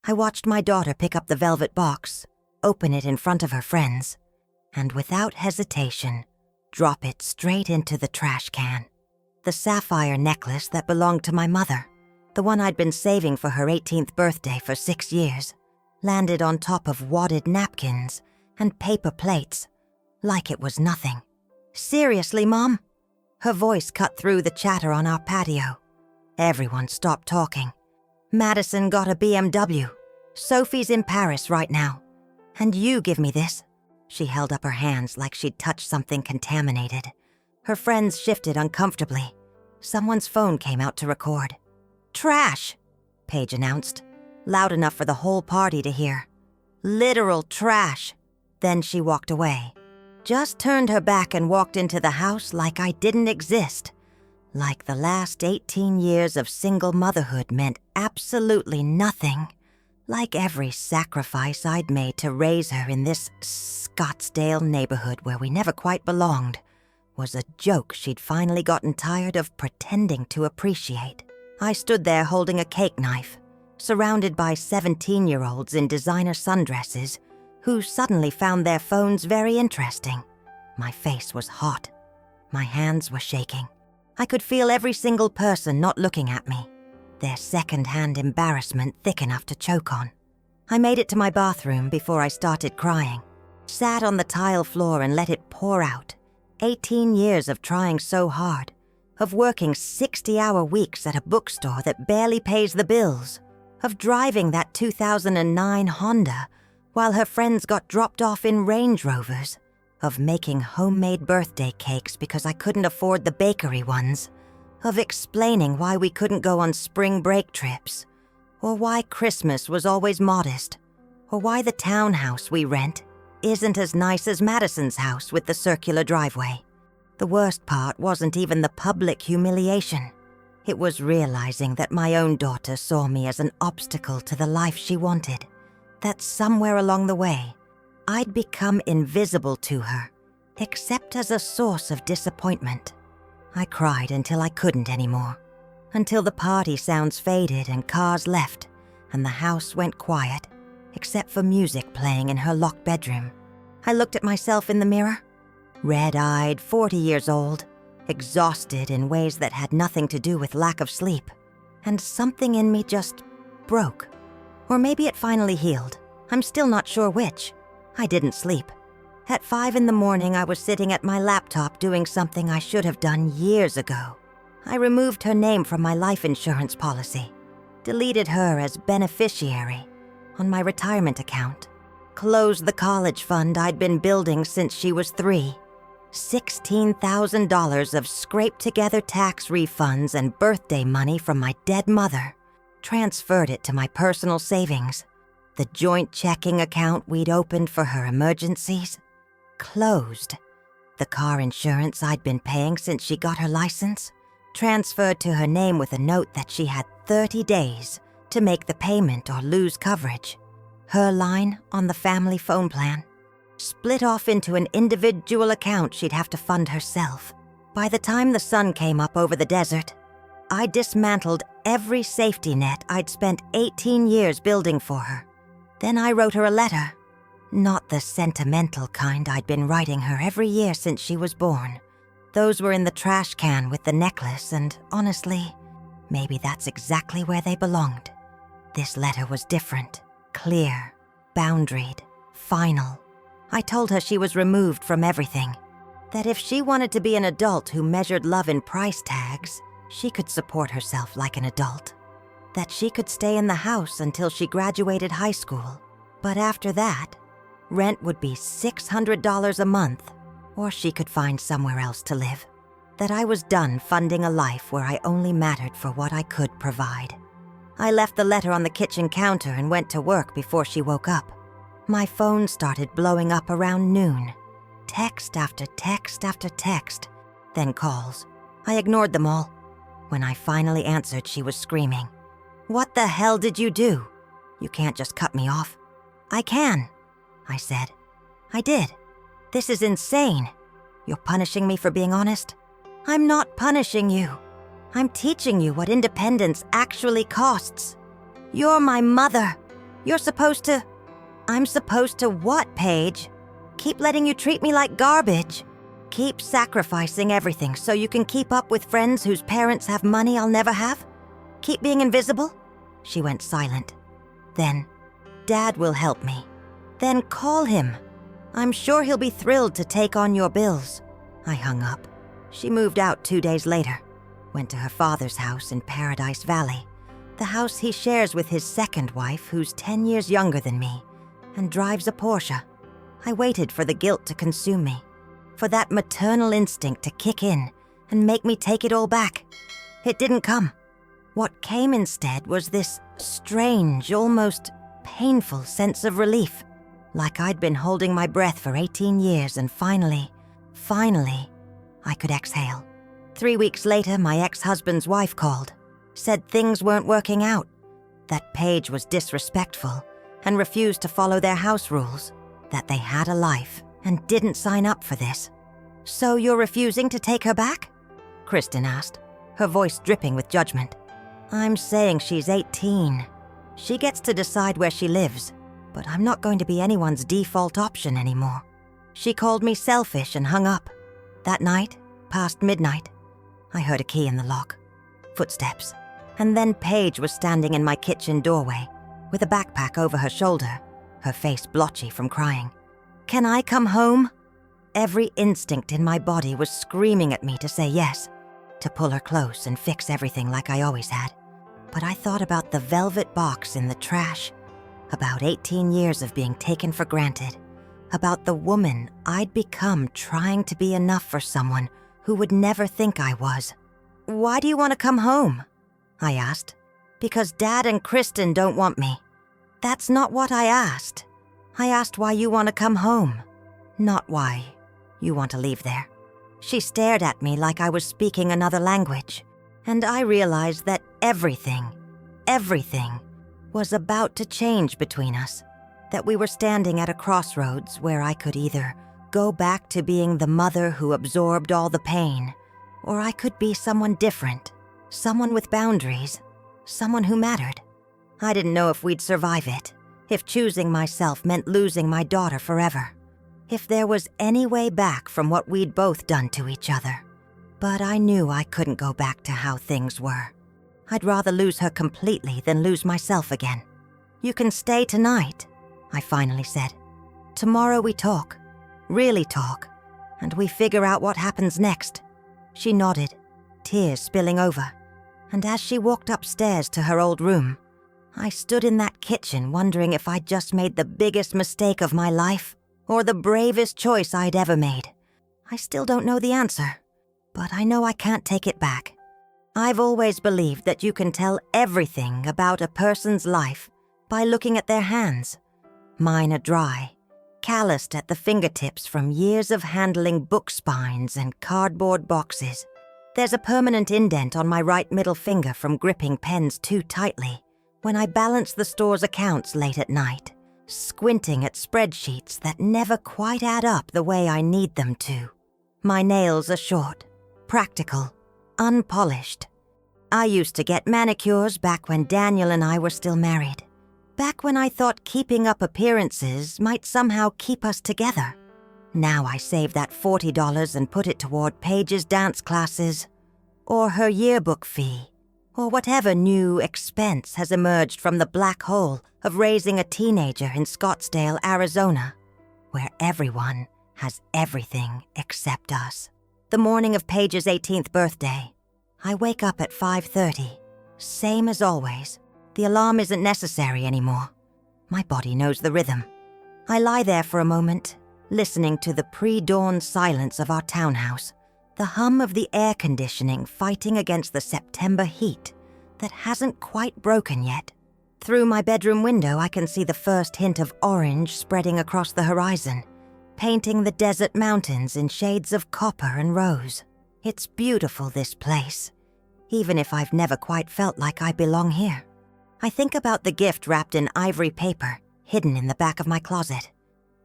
I watched my daughter pick up the velvet box, open it in front of her friends, and without hesitation, drop it straight into the trash can. The sapphire necklace that belonged to my mother, the one I'd been saving for her 18th birthday for 6 years, landed on top of wadded napkins and paper plates, like it was nothing. "Seriously, Mom?" Her voice cut through the chatter on our patio. Everyone stopped talking. "Madison got a BMW. Sophie's in Paris right now. And you give me this." She held up her hands like she'd touched something contaminated. Her friends shifted uncomfortably. Someone's phone came out to record. "Trash," Paige announced, loud enough for the whole party to hear. "Literal trash." Then she walked away. Just turned her back and walked into the house like I didn't exist. Like the last 18 years of single motherhood meant absolutely nothing. Like every sacrifice I'd made to raise her in this Scottsdale neighborhood where we never quite belonged was a joke she'd finally gotten tired of pretending to appreciate. I stood there holding a cake knife, surrounded by 17-year-olds in designer sundresses who suddenly found their phones very interesting. My face was hot. My hands were shaking. I could feel every single person not looking at me, their second-hand embarrassment thick enough to choke on. I made it to my bathroom before I started crying, sat on the tile floor and let it pour out. 18 years of trying so hard, of working 60-hour weeks at a bookstore that barely pays the bills, of driving that 2009 Honda while her friends got dropped off in Range Rovers, of making homemade birthday cakes because I couldn't afford the bakery ones, of explaining why we couldn't go on spring break trips, or why Christmas was always modest, or why the townhouse we rent isn't as nice as Madison's house with the circular driveway. The worst part wasn't even the public humiliation. It was realizing that my own daughter saw me as an obstacle to the life she wanted, that somewhere along the way, I'd become invisible to her, except as a source of disappointment. I cried until I couldn't anymore, until the party sounds faded and cars left, and the house went quiet, except for music playing in her locked bedroom. I looked at myself in the mirror, red-eyed, 40 years old, exhausted in ways that had nothing to do with lack of sleep, and something in me just broke. Or maybe it finally healed. I'm still not sure which. I didn't sleep. At 5 in the morning, I was sitting at my laptop doing something I should have done years ago. I removed her name from my life insurance policy, deleted her as beneficiary on my retirement account, closed the college fund I'd been building since she was 3. $16,000 of scraped-together tax refunds and birthday money from my dead mother, transferred it to my personal savings, the joint checking account we'd opened for her emergencies, closed. The car insurance I'd been paying since she got her license, transferred to her name with a note that she had 30 days to make the payment or lose coverage. Her line on the family phone plan, split off into an individual account she'd have to fund herself. By the time the sun came up over the desert, I dismantled every safety net I'd spent 18 years building for her. Then I wrote her a letter. Not the sentimental kind I'd been writing her every year since she was born. Those were in the trash can with the necklace, and honestly, maybe that's exactly where they belonged. This letter was different, clear, boundaried, final. I told her she was removed from everything, that if she wanted to be an adult who measured love in price tags, she could support herself like an adult. That she could stay in the house until she graduated high school. But after that, rent would be $600 a month, or she could find somewhere else to live. That I was done funding a life where I only mattered for what I could provide. I left the letter on the kitchen counter and went to work before she woke up. My phone started blowing up around noon. Text after text after text, then calls. I ignored them all. When I finally answered, she was screaming. "What the hell did you do? You can't just cut me off." "I can," I said. "I did. This is insane. You're punishing me for being honest?" "I'm not punishing you. I'm teaching you what independence actually costs. You're my mother. You're supposed to... I'm supposed to what, Paige? Keep letting you treat me like garbage. Keep sacrificing everything so you can keep up with friends whose parents have money I'll never have? Keep being invisible? She went silent. Then, Dad will help me. Then call him. I'm sure he'll be thrilled to take on your bills. I hung up. She moved out 2 days later. Went to her father's house in Paradise Valley, the house he shares with his second wife, who's 10 years younger than me, and drives a Porsche. I waited for the guilt to consume me, for that maternal instinct to kick in and make me take it all back. It didn't come. What came instead was this strange, almost painful sense of relief, like I'd been holding my breath for 18 years and finally, I could exhale. 3 weeks later, my ex-husband's wife called, said things weren't working out, that Paige was disrespectful and refused to follow their house rules, that they had a life and didn't sign up for this. So you're refusing to take her back? Kristen asked, her voice dripping with judgment. I'm saying she's 18. She gets to decide where she lives, but I'm not going to be anyone's default option anymore. She called me selfish and hung up. That night, past midnight, I heard a key in the lock, footsteps, and then Paige was standing in my kitchen doorway with a backpack over her shoulder, her face blotchy from crying. Can I come home? Every instinct in my body was screaming at me to say yes, to pull her close and fix everything like I always had. But I thought about the velvet box in the trash, about 18 years of being taken for granted, about the woman I'd become trying to be enough for someone who would never think I was. Why do you want to come home? I asked. Because Dad and Kristen don't want me. That's not what I asked. I asked why you want to come home, not why you want to leave there. She stared at me like I was speaking another language, and I realized that everything was about to change between us, that we were standing at a crossroads where I could either go back to being the mother who absorbed all the pain, or I could be someone different, someone with boundaries, someone who mattered. I didn't know if we'd survive it, if choosing myself meant losing my daughter forever, if there was any way back from what we'd both done to each other. But I knew I couldn't go back to how things were. I'd rather lose her completely than lose myself again. You can stay tonight, I finally said. Tomorrow we talk, really talk, and we figure out what happens next. She nodded, tears spilling over, and as she walked upstairs to her old room, I stood in that kitchen wondering if I'd just made the biggest mistake of my life or the bravest choice I'd ever made. I still don't know the answer, but I know I can't take it back. I've always believed that you can tell everything about a person's life by looking at their hands. Mine are dry, calloused at the fingertips from years of handling book spines and cardboard boxes. There's a permanent indent on my right middle finger from gripping pens too tightly when I balance the store's accounts late at night, squinting at spreadsheets that never quite add up the way I need them to. My nails are short, practical, unpolished. I used to get manicures back when Daniel and I were still married, back when I thought keeping up appearances might somehow keep us together. Now I save that $40 and put it toward Paige's dance classes, or her yearbook fee, or whatever new expense has emerged from the black hole of raising a teenager in Scottsdale, Arizona, where everyone has everything except us. The morning of Paige's 18th birthday, I wake up at 5:30, same as always. The alarm isn't necessary anymore. My body knows the rhythm. I lie there for a moment, listening to the pre-dawn silence of our townhouse, the hum of the air conditioning fighting against the September heat that hasn't quite broken yet. Through my bedroom window, I can see the first hint of orange spreading across the horizon, painting the desert mountains in shades of copper and rose. It's beautiful, this place, even if I've never quite felt like I belong here. I think about the gift wrapped in ivory paper, hidden in the back of my closet.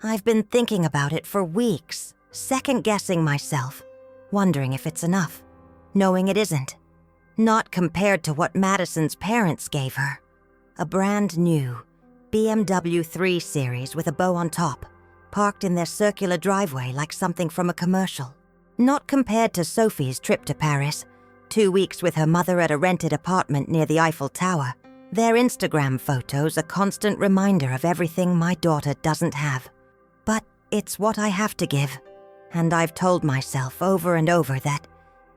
I've been thinking about it for weeks, second-guessing myself, wondering if it's enough, knowing it isn't. Not compared to what Madison's parents gave her. A brand new, BMW 3 Series with a bow on top, parked in their circular driveway like something from a commercial. Not compared to Sophie's trip to Paris, 2 weeks with her mother at a rented apartment near the Eiffel Tower. Their Instagram photos a constant reminder of everything my daughter doesn't have. But it's what I have to give, and I've told myself over and over that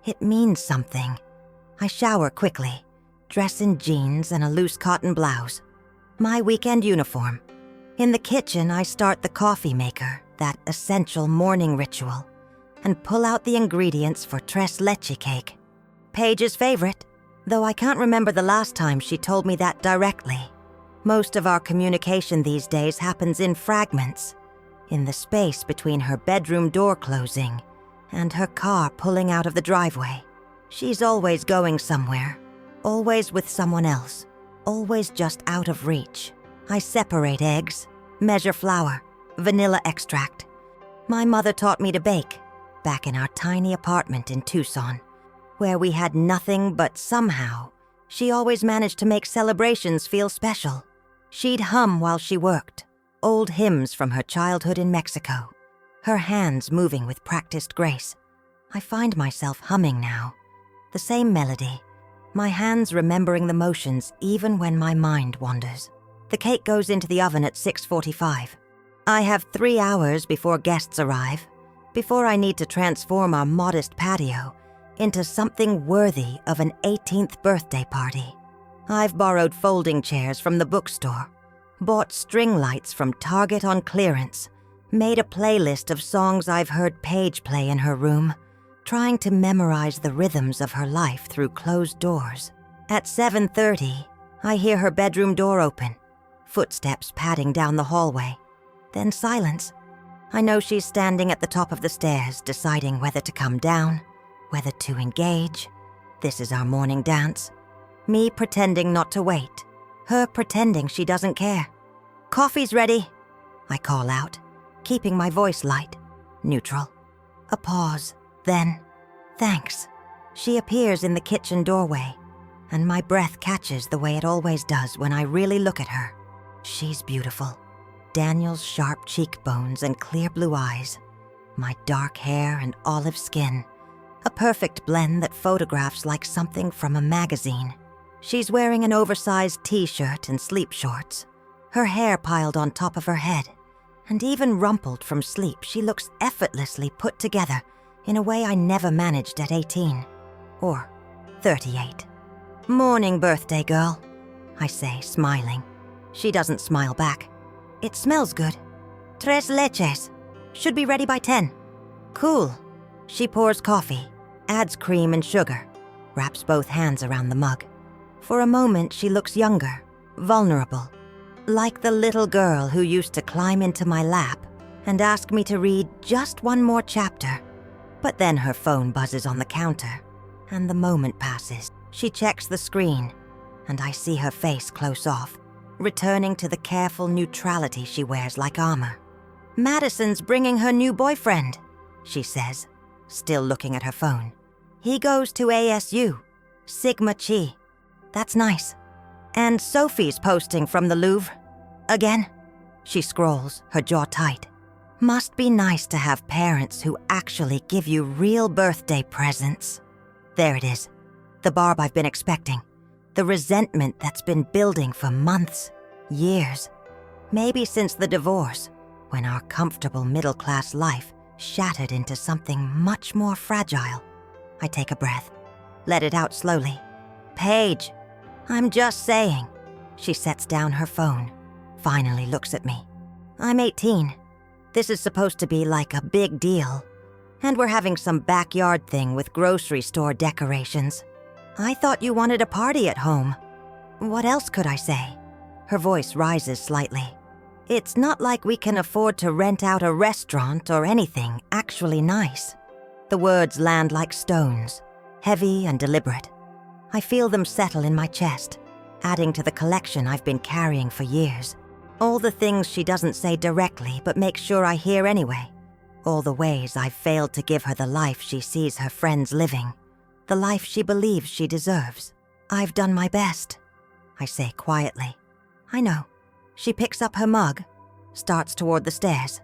it means something. I shower quickly, dress in jeans and a loose cotton blouse. My weekend uniform. In the kitchen, I start the coffee maker, that essential morning ritual, and pull out the ingredients for tres leche cake. Paige's favorite, though I can't remember the last time she told me that directly. Most of our communication these days happens in fragments, in the space between her bedroom door closing and her car pulling out of the driveway. She's always going somewhere, always with someone else, always just out of reach. I separate eggs, measure flour, vanilla extract. My mother taught me to bake, back in our tiny apartment in Tucson, where we had nothing, but somehow, she always managed to make celebrations feel special. She'd hum while she worked, old hymns from her childhood in Mexico, her hands moving with practiced grace. I find myself humming now, the same melody, my hands remembering the motions even when my mind wanders. The cake goes into the oven at 6:45. I have 3 hours before guests arrive, before I need to transform our modest patio into something worthy of an 18th birthday party. I've borrowed folding chairs from the bookstore, bought string lights from Target on clearance, made a playlist of songs I've heard Paige play in her room, trying to memorize the rhythms of her life through closed doors. At 7:30, I hear her bedroom door open, footsteps padding down the hallway, then silence. I know she's standing at the top of the stairs, deciding whether to come down, whether to engage. This is our morning dance. Me pretending not to wait, her pretending she doesn't care. "Coffee's ready," I call out, keeping my voice light, neutral. A pause, then, "Thanks." She appears in the kitchen doorway, and my breath catches the way it always does when I really look at her. She's beautiful. Daniel's sharp cheekbones and clear blue eyes, my dark hair and olive skin, a perfect blend that photographs like something from a magazine. She's wearing an oversized t-shirt and sleep shorts, her hair piled on top of her head, and even rumpled from sleep, she looks effortlessly put together in a way I never managed at 18 or 38. "Morning, birthday girl," I say, smiling. She doesn't smile back. "It smells good. Tres leches. Should be ready by 10. "Cool." She pours coffee, adds cream and sugar, wraps both hands around the mug. For a moment, she looks younger, vulnerable, like the little girl who used to climb into my lap and ask me to read just one more chapter. But then her phone buzzes on the counter, and the moment passes. She checks the screen, and I see her face close off, returning to the careful neutrality she wears like armor. "Madison's bringing her new boyfriend," she says, still looking at her phone. "He goes to ASU, Sigma Chi. That's nice. And Sophie's posting from the Louvre. Again?" She scrolls, her jaw tight. "Must be nice to have parents who actually give you real birthday presents." There it is, the barb I've been expecting, the resentment that's been building for months, years, maybe since the divorce, when our comfortable middle-class life shattered into something much more fragile. I take a breath, let it out slowly. "Paige, I'm just saying." She sets down her phone, finally looks at me. "I'm 18. This is supposed to be like a big deal. And we're having some backyard thing with grocery store decorations. I thought you wanted a party at home." What else could I say? Her voice rises slightly. "It's not like we can afford to rent out a restaurant or anything actually nice." The words land like stones, heavy and deliberate. I feel them settle in my chest, adding to the collection I've been carrying for years. All the things she doesn't say directly but makes sure I hear anyway. All the ways I've failed to give her the life she sees her friends living, the life she believes she deserves. "I've done my best," I say quietly. "I know." She picks up her mug, starts toward the stairs.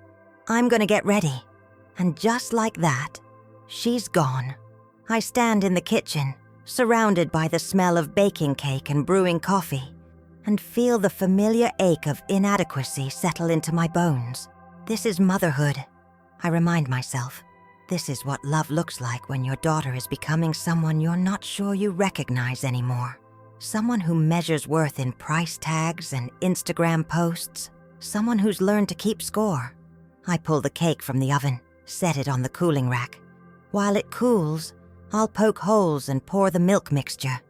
I'm gonna get ready. And just like that, she's gone. I stand in the kitchen, surrounded by the smell of baking cake and brewing coffee, and feel the familiar ache of inadequacy settle into my bones. This is motherhood, I remind myself. This is what love looks like when your daughter is becoming someone you're not sure you recognize anymore. Someone who measures worth in price tags and Instagram posts. Someone who's learned to keep score. I pull the cake from the oven, set it on the cooling rack. While it cools, I'll poke holes and pour the milk mixture.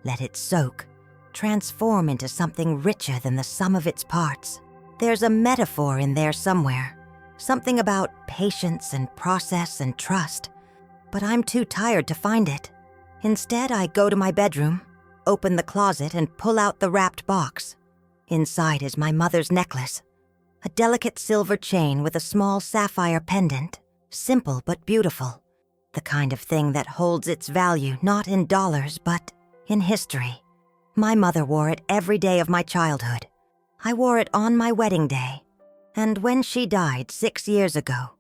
Let it soak, transform into something richer than the sum of its parts. There's a metaphor in there somewhere. Something about patience and process and trust. But I'm too tired to find it. Instead, I go to my bedroom, open the closet, and pull out the wrapped box. Inside is my mother's necklace. A delicate silver chain with a small sapphire pendant. Simple but beautiful. The kind of thing that holds its value not in dollars but in history. My mother wore it every day of my childhood. I wore it on my wedding day. And when she died 6 years ago,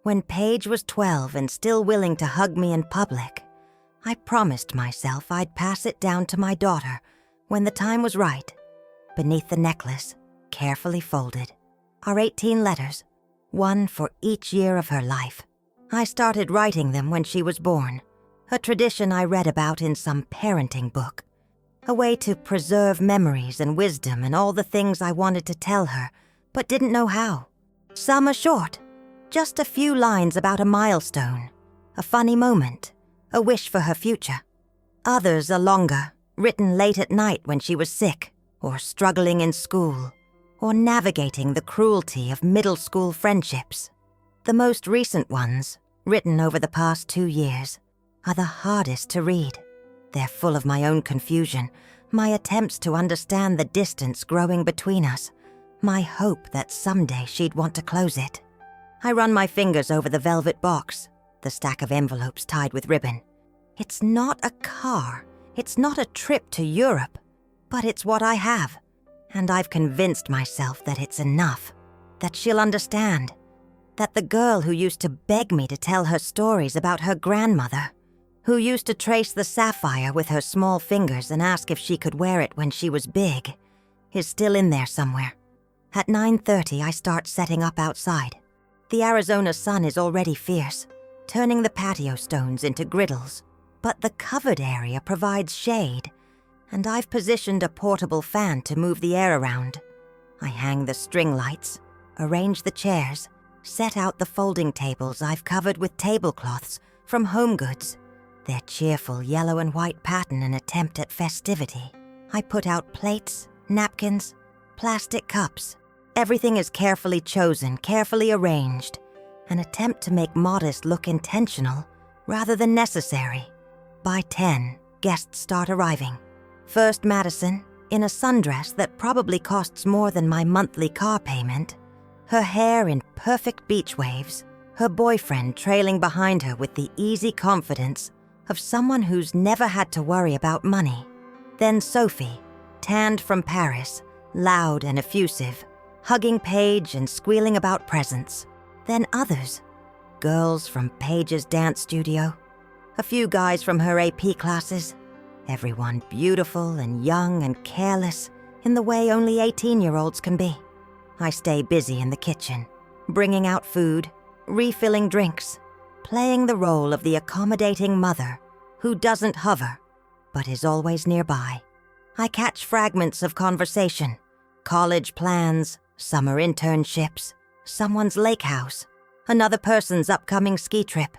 when Paige was 12 and still willing to hug me in public, I promised myself I'd pass it down to my daughter when the time was right. Beneath the necklace, carefully folded, are 18 letters, one for each year of her life. I started writing them when she was born, a tradition I read about in some parenting book, a way to preserve memories and wisdom and all the things I wanted to tell her, but didn't know how. Some are short, just a few lines about a milestone, a funny moment, a wish for her future. Others are longer, written late at night when she was sick, or struggling in school, or navigating the cruelty of middle school friendships. The most recent ones, written over the past 2 years, are the hardest to read. They're full of my own confusion, my attempts to understand the distance growing between us, my hope that someday she'd want to close it. I run my fingers over the velvet box, the stack of envelopes tied with ribbon. It's not a car, it's not a trip to Europe, but it's what I have. And I've convinced myself that it's enough, that she'll understand, that the girl who used to beg me to tell her stories about her grandmother, who used to trace the sapphire with her small fingers and ask if she could wear it when she was big, is still in there somewhere. At 9:30, I start setting up outside. The Arizona sun is already fierce, turning the patio stones into griddles, but the covered area provides shade, and I've positioned a portable fan to move the air around. I hang the string lights, arrange the chairs, set out the folding tables I've covered with tablecloths from HomeGoods, their cheerful yellow and white pattern an attempt at festivity. I put out plates, napkins, plastic cups. Everything is carefully chosen, carefully arranged, an attempt to make modest look intentional rather than necessary. By 10, guests start arriving. First Madison, in a sundress that probably costs more than my monthly car payment, her hair in perfect beach waves, her boyfriend trailing behind her with the easy confidence of someone who's never had to worry about money. Then Sophie, tanned from Paris, loud and effusive, hugging Paige and squealing about presents. Then others, girls from Paige's dance studio, a few guys from her AP classes, everyone beautiful and young and careless in the way only 18-year-olds can be. I stay busy in the kitchen, bringing out food, refilling drinks, playing the role of the accommodating mother who doesn't hover, but is always nearby. I catch fragments of conversation, college plans, summer internships, someone's lake house, another person's upcoming ski trip.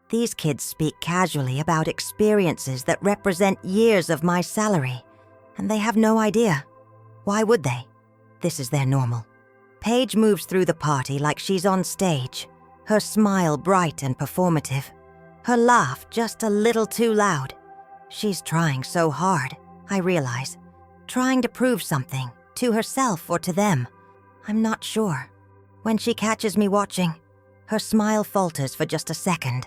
These kids speak casually about experiences that represent years of my salary, and they have no idea. Why would they? This is their normal. Paige moves through the party like she's on stage, her smile bright and performative, her laugh just a little too loud. She's trying so hard, I realize, trying to prove something, to herself or to them. I'm not sure. When she catches me watching, her smile falters for just a second,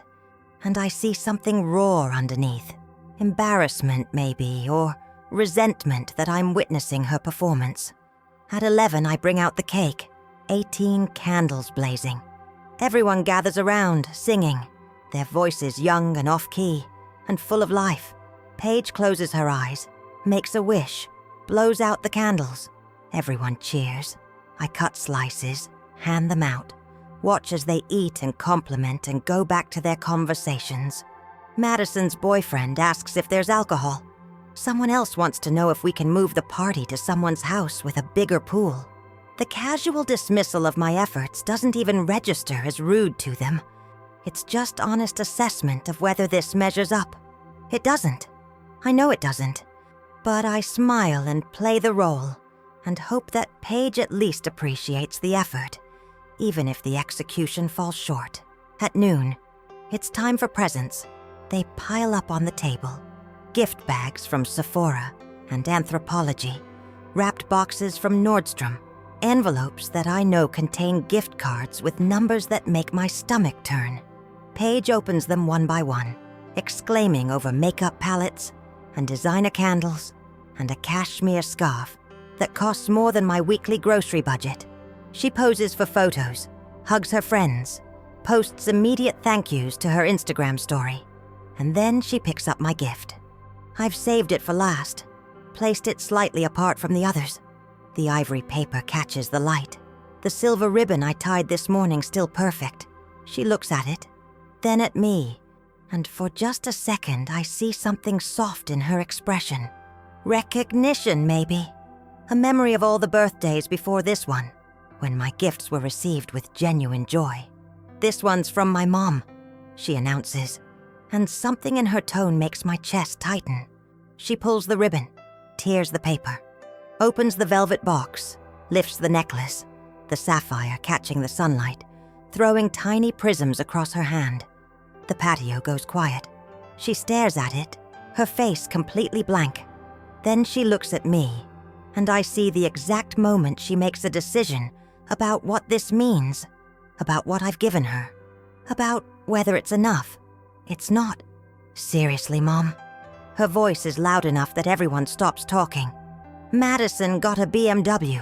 and I see something roar underneath. Embarrassment, maybe, or resentment that I'm witnessing her performance. At 11, I bring out the cake, 18 candles blazing. Everyone gathers around, singing, their voices young and off-key, and full of life. Paige closes her eyes, makes a wish, blows out the candles. Everyone cheers. I cut slices, hand them out, watch as they eat and compliment and go back to their conversations. Madison's boyfriend asks if there's alcohol. Someone else wants to know if we can move the party to someone's house with a bigger pool. The casual dismissal of my efforts doesn't even register as rude to them. It's just honest assessment of whether this measures up. It doesn't. I know it doesn't. But I smile and play the role and hope that Paige at least appreciates the effort, even if the execution falls short. At noon, it's time for presents. They pile up on the table. Gift bags from Sephora and Anthropologie, wrapped boxes from Nordstrom, envelopes that I know contain gift cards with numbers that make my stomach turn. Paige opens them one by one, exclaiming over makeup palettes and designer candles and a cashmere scarf that costs more than my weekly grocery budget. She poses for photos, hugs her friends, posts immediate thank yous to her Instagram story, and then she picks up my gift. I've saved it for last, placed it slightly apart from the others. The ivory paper catches the light. The silver ribbon I tied this morning still perfect. She looks at it, then at me, and for just a second I see something soft in her expression. Recognition, maybe. A memory of all the birthdays before this one, when my gifts were received with genuine joy. "This one's from my mom," she announces, and something in her tone makes my chest tighten. She pulls the ribbon, tears the paper, opens the velvet box, lifts the necklace, the sapphire catching the sunlight, throwing tiny prisms across her hand. The patio goes quiet. She stares at it, her face completely blank. Then she looks at me, and I see the exact moment she makes a decision about what this means, about what I've given her, about whether it's enough. It's not. "Seriously, Mom?" Her voice is loud enough that everyone stops talking. "Madison got a BMW.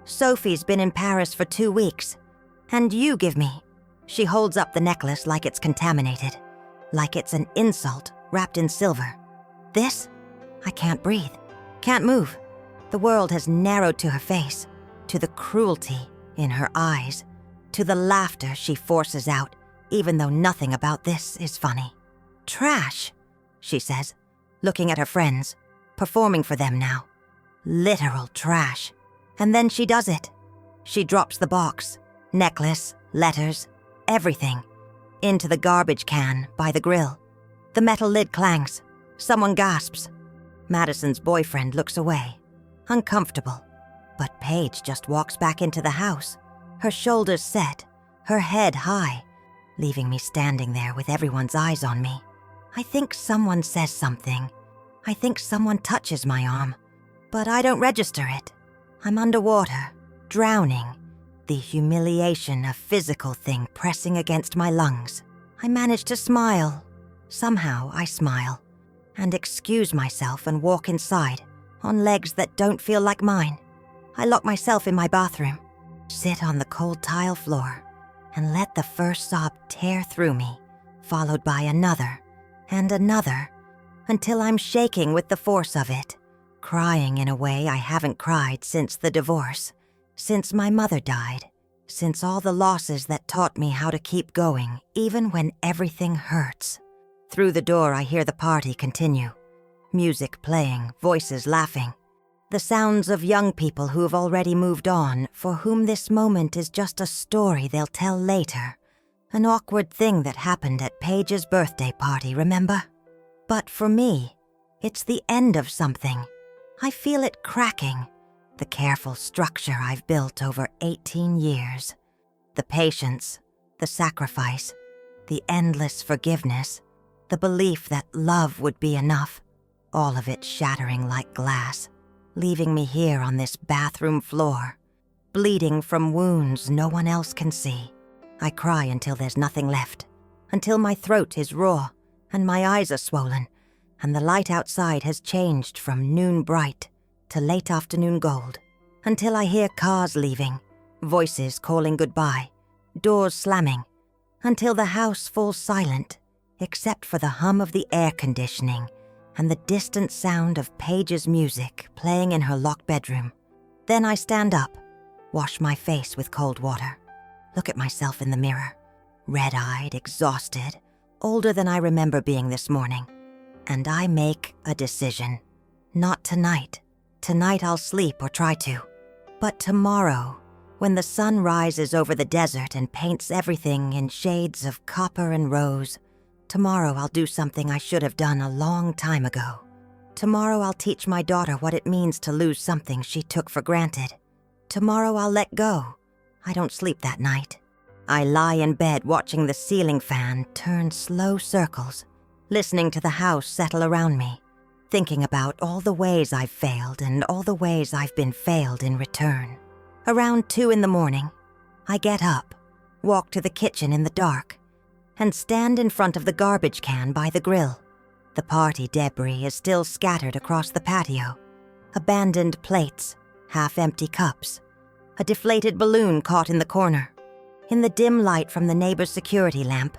Sophie's been in Paris for 2 weeks. And you give me..." She holds up the necklace like it's contaminated, like it's an insult wrapped in silver. "This?" I can't breathe, can't move. The world has narrowed to her face, to the cruelty in her eyes, to the laughter she forces out, even though nothing about this is funny. "Trash," she says, looking at her friends, performing for them now. Literal trash. And then she does it. She drops the box, necklace, letters, everything, into the garbage can by the grill. The metal lid clangs. Someone gasps. Madison's boyfriend looks away, uncomfortable. But Paige just walks back into the house, her shoulders set, her head high, leaving me standing there with everyone's eyes on me. I think someone says something. I think someone touches my arm, but I don't register it. I'm underwater, drowning, the humiliation of physical thing pressing against my lungs. I manage to smile. Somehow I smile, and excuse myself and walk inside, on legs that don't feel like mine. I lock myself in my bathroom, sit on the cold tile floor, and let the first sob tear through me, followed by another and another, until I'm shaking with the force of it, crying in a way I haven't cried since the divorce, since my mother died, since all the losses that taught me how to keep going even when everything hurts. Through the door I hear the party continue. Music playing, voices laughing. The sounds of young people who have already moved on, for whom this moment is just a story they'll tell later. An awkward thing that happened at Paige's birthday party, remember? But for me, it's the end of something. I feel it cracking, the careful structure I've built over 18 years. The patience, the sacrifice, the endless forgiveness, the belief that love would be enough, all of it shattering like glass, leaving me here on this bathroom floor, bleeding from wounds no one else can see. I cry until there's nothing left, until my throat is raw and my eyes are swollen, and the light outside has changed from noon bright to late afternoon gold. until I hear cars leaving, voices calling goodbye, doors slamming, until the house falls silent, except for the hum of the air conditioning and the distant sound of Paige's music playing in her locked bedroom. Then I stand up, wash my face with cold water, look at myself in the mirror, red-eyed, exhausted, older than I remember being this morning, and I make a decision. Not tonight. Tonight I'll sleep or try to. But tomorrow, when the sun rises over the desert and paints everything in shades of copper and rose, tomorrow I'll do something I should have done a long time ago. Tomorrow I'll teach my daughter what it means to lose something she took for granted. Tomorrow I'll let go. I don't sleep that night. I lie in bed watching the ceiling fan turn slow circles, listening to the house settle around me, thinking about all the ways I've failed and all the ways I've been failed in return. Around 2 a.m, I get up, walk to the kitchen in the dark, and stand in front of the garbage can by the grill. The party debris is still scattered across the patio. Abandoned plates, half-empty cups, a deflated balloon caught in the corner. In the dim light from the neighbor's security lamp,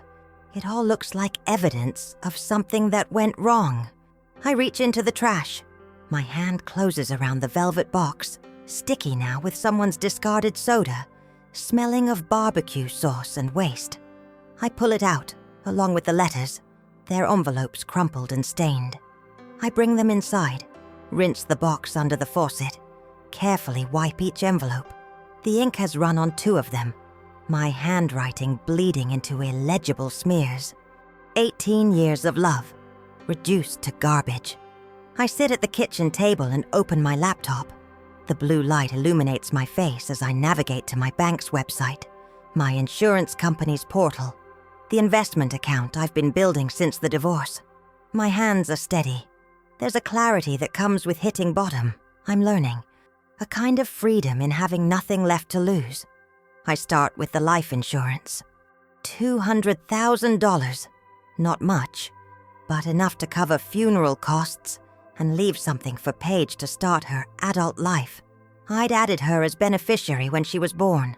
it all looks like evidence of something that went wrong. I reach into the trash. My hand closes around the velvet box, sticky now with someone's discarded soda, smelling of barbecue sauce and waste. I pull it out, along with the letters, their envelopes crumpled and stained. I bring them inside, rinse the box under the faucet, carefully wipe each envelope. The ink has run on 2 of them, my handwriting bleeding into illegible smears. 18 years of love, reduced to garbage. I sit at the kitchen table and open my laptop. The blue light illuminates my face as I navigate to my bank's website, my insurance company's portal, the investment account I've been building since the divorce. My hands are steady. There's a clarity that comes with hitting bottom. I'm learning. A kind of freedom in having nothing left to lose. I start with the life insurance. $200,000. Not much, but enough to cover funeral costs and leave something for Paige to start her adult life. I'd added her as beneficiary when she was born,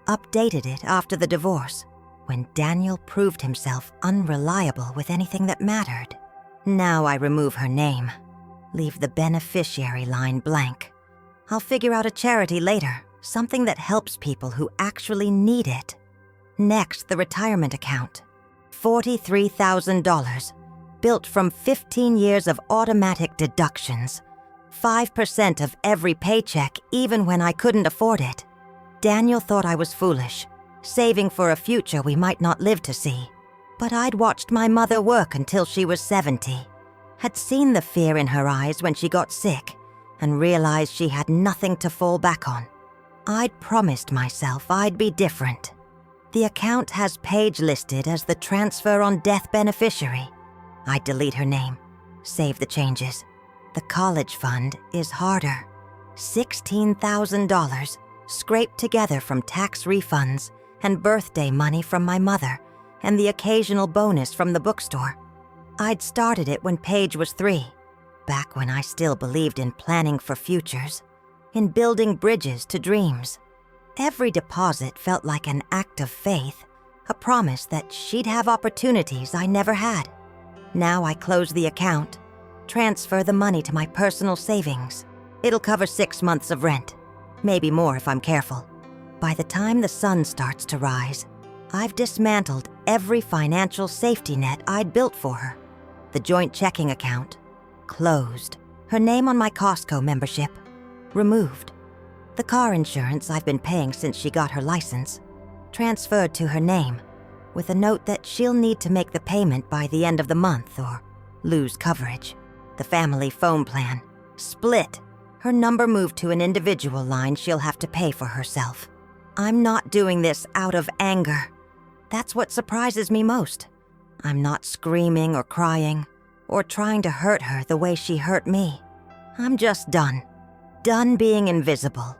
updated it after the divorce, when Daniel proved himself unreliable with anything that mattered. Now I remove her name, leave the beneficiary line blank. I'll figure out a charity later, something that helps people who actually need it. Next, the retirement account. $43,000, built from 15 years of automatic deductions. 5% of every paycheck, even when I couldn't afford it. Daniel thought I was foolish, saving for a future we might not live to see. But I'd watched my mother work until she was 70, had seen the fear in her eyes when she got sick, and realized she had nothing to fall back on. I'd promised myself I'd be different. The account has Paige listed as the transfer on death beneficiary. I'd delete her name, save the changes. The college fund is harder. $16,000 scraped together from tax refunds and birthday money from my mother and the occasional bonus from the bookstore. I'd started it when Paige was 3, back when I still believed in planning for futures, in building bridges to dreams. Every deposit felt like an act of faith, a promise that she'd have opportunities I never had. Now I close the account, transfer the money to my personal savings. It'll cover 6 months of rent, maybe more if I'm careful. By the time the sun starts to rise, I've dismantled every financial safety net I'd built for her. The joint checking account, closed. Her name on my Costco membership, removed. The car insurance I've been paying since she got her license, transferred to her name, with a note that she'll need to make the payment by the end of the month or lose coverage. The family phone plan, split. Her number moved to an individual line she'll have to pay for herself. I'm not doing this out of anger. That's what surprises me most. I'm not screaming or crying or trying to hurt her the way she hurt me. I'm just done. Done being invisible.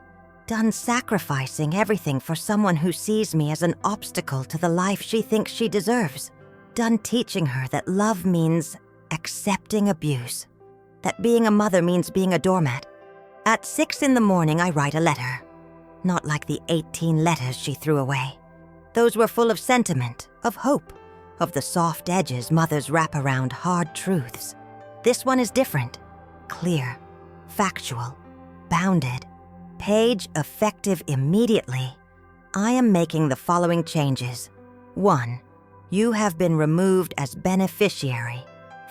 Done sacrificing everything for someone who sees me as an obstacle to the life she thinks she deserves. Done teaching her that love means accepting abuse. That being a mother means being a doormat. At 6 in the morning, I write a letter. Not like the 18 letters she threw away. Those were full of sentiment, of hope, of the soft edges mothers wrap around hard truths. This one is different, clear, factual, bounded, page effective immediately. I am making the following changes. 1. You have been removed as beneficiary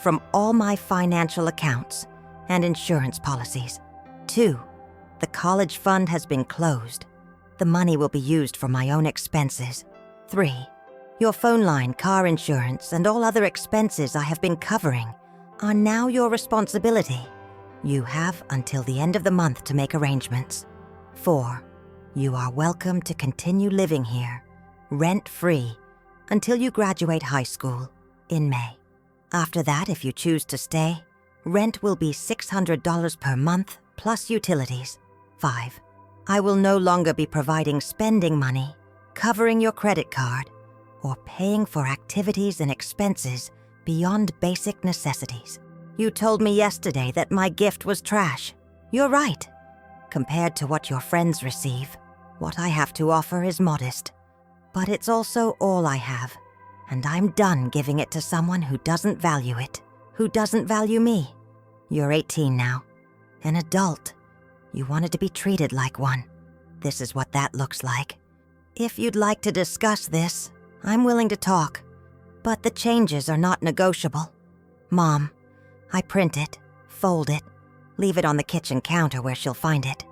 from all my financial accounts and insurance policies. 2. The college fund has been closed. The money will be used for my own expenses. 3. Your phone line, car insurance, and all other expenses I have been covering are now your responsibility. You have until the end of the month to make arrangements. 4. You are welcome to continue living here, rent-free, until you graduate high school in May. After that, if you choose to stay, rent will be $600 per month plus utilities. 5. I will no longer be providing spending money, covering your credit card, or paying for activities and expenses beyond basic necessities. You told me yesterday that my gift was trash. You're right. Compared to what your friends receive, what I have to offer is modest. But it's also all I have, and I'm done giving it to someone who doesn't value it, who doesn't value me. You're 18 now, an adult. You wanted to be treated like one. This is what that looks like. If you'd like to discuss this, I'm willing to talk, but the changes are not negotiable. Mom, I print it, fold it, leave it on the kitchen counter where she'll find it.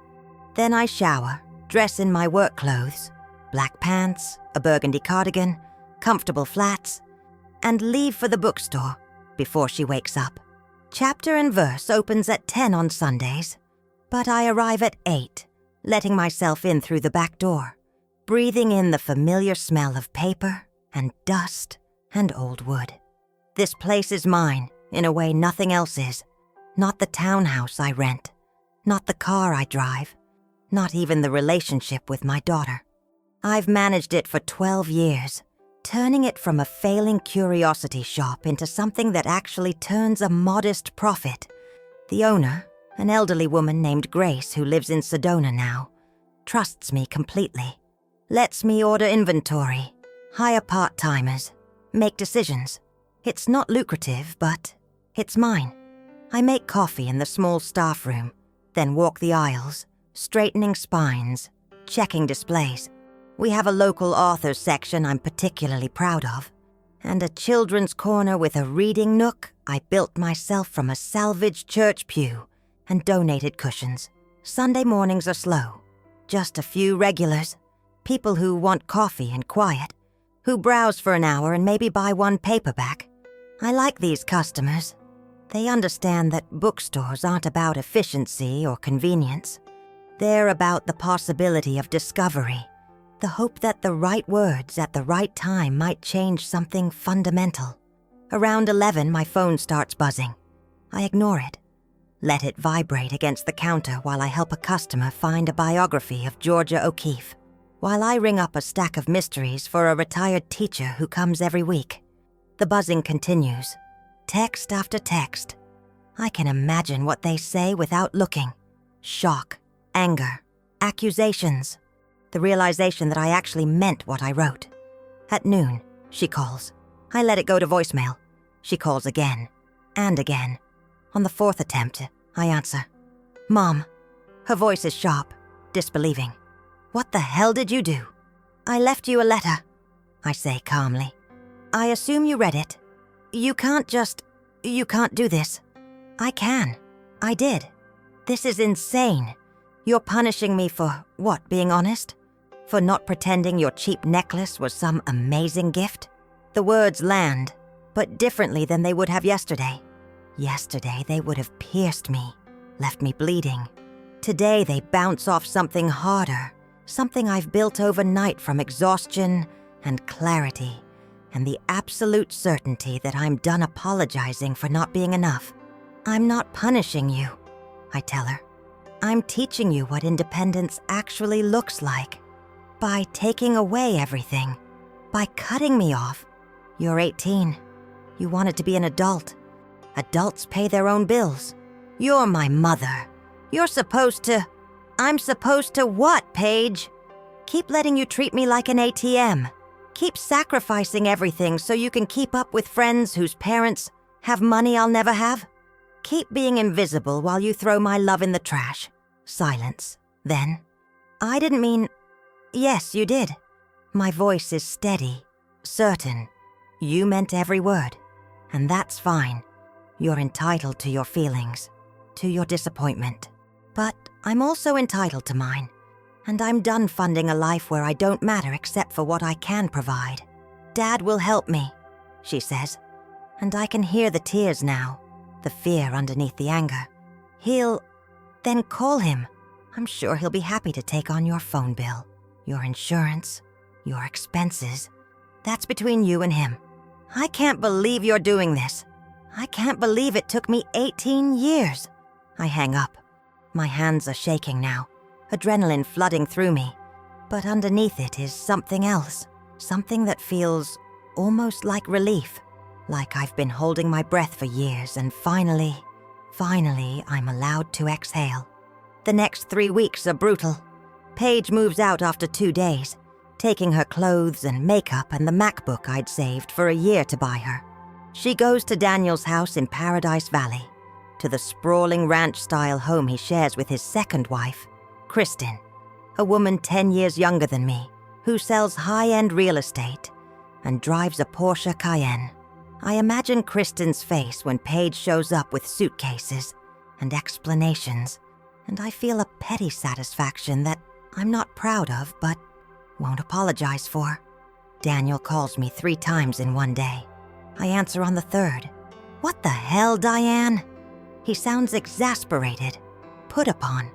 Then I shower, dress in my work clothes, black pants, a burgundy cardigan, comfortable flats, and leave for the bookstore before she wakes up. Chapter and verse opens at 10 on Sundays, but I arrive at 8, letting myself in through the back door, breathing in the familiar smell of paper and dust and old wood. This place is mine in a way nothing else is. Not the townhouse I rent, not the car I drive, not even the relationship with my daughter. I've managed it for 12 years, turning it from a failing curiosity shop into something that actually turns a modest profit. The owner, an elderly woman named Grace who lives in Sedona now, trusts me completely. Lets me order inventory, hire part-timers, make decisions. It's not lucrative, but it's mine. I make coffee in the small staff room, then walk the aisles, straightening spines, checking displays. We have a local authors section I'm particularly proud of, and a children's corner with a reading nook I built myself from a salvaged church pew and donated cushions. Sunday mornings are slow. Just a few regulars, people who want coffee and quiet, who browse for an hour and maybe buy one paperback. I like these customers. They understand that bookstores aren't about efficiency or convenience. They're about the possibility of discovery, the hope that the right words at the right time might change something fundamental. Around 11, my phone starts buzzing. I ignore it. Let it vibrate against the counter while I help a customer find a biography of Georgia O'Keeffe, while I ring up a stack of mysteries for a retired teacher who comes every week. The buzzing continues. Text after text. I can imagine what they say without looking. Shock, anger, accusations. The realization that I actually meant what I wrote. At noon, she calls. I let it go to voicemail. She calls again, and again. On the 4th attempt, I answer. Mom. Her voice is sharp, disbelieving. What the hell did you do? I left you a letter, I say calmly. I assume you read it. You can't do this. I can. I did. This is insane. You're punishing me for what, being honest? For not pretending your cheap necklace was some amazing gift? The words land, but differently than they would have yesterday. Yesterday, they would have pierced me, left me bleeding. Today, they bounce off something harder, something I've built overnight from exhaustion and clarity, and the absolute certainty that I'm done apologizing for not being enough. I'm not punishing you, I tell her. I'm teaching you what independence actually looks like. By taking away everything, by cutting me off. You're 18. You wanted to be an adult. Adults pay their own bills. You're my mother. You're supposed to... I'm supposed to what, Paige? Keep letting you treat me like an ATM. Keep sacrificing everything so you can keep up with friends whose parents have money I'll never have? Keep being invisible while you throw my love in the trash. Silence. Then, I didn't mean... Yes, you did. My voice is steady, certain. You meant every word. And that's fine. You're entitled to your feelings, to your disappointment. But I'm also entitled to mine. And I'm done funding a life where I don't matter except for what I can provide. Dad will help me, she says. And I can hear the tears now, the fear underneath the anger. Then call him. I'm sure he'll be happy to take on your phone bill, your insurance, your expenses. That's between you and him. I can't believe you're doing this. I can't believe it took me 18 years. I hang up. My hands are shaking now, adrenaline flooding through me. But underneath it is something else, something that feels almost like relief, like I've been holding my breath for years and finally, I'm allowed to exhale. The next 3 weeks are brutal. Paige moves out after 2 days, taking her clothes and makeup and the MacBook I'd saved for a year to buy her. She goes to Daniel's house in Paradise Valley, to the sprawling ranch-style home he shares with his second wife, Kristen, a woman 10 years younger than me, who sells high-end real estate and drives a Porsche Cayenne. I imagine Kristen's face when Paige shows up with suitcases and explanations, and I feel a petty satisfaction that I'm not proud of but won't apologize for. Daniel calls me 3 times in one day. I answer on the 3rd. What the hell, Diane? He sounds exasperated, put upon.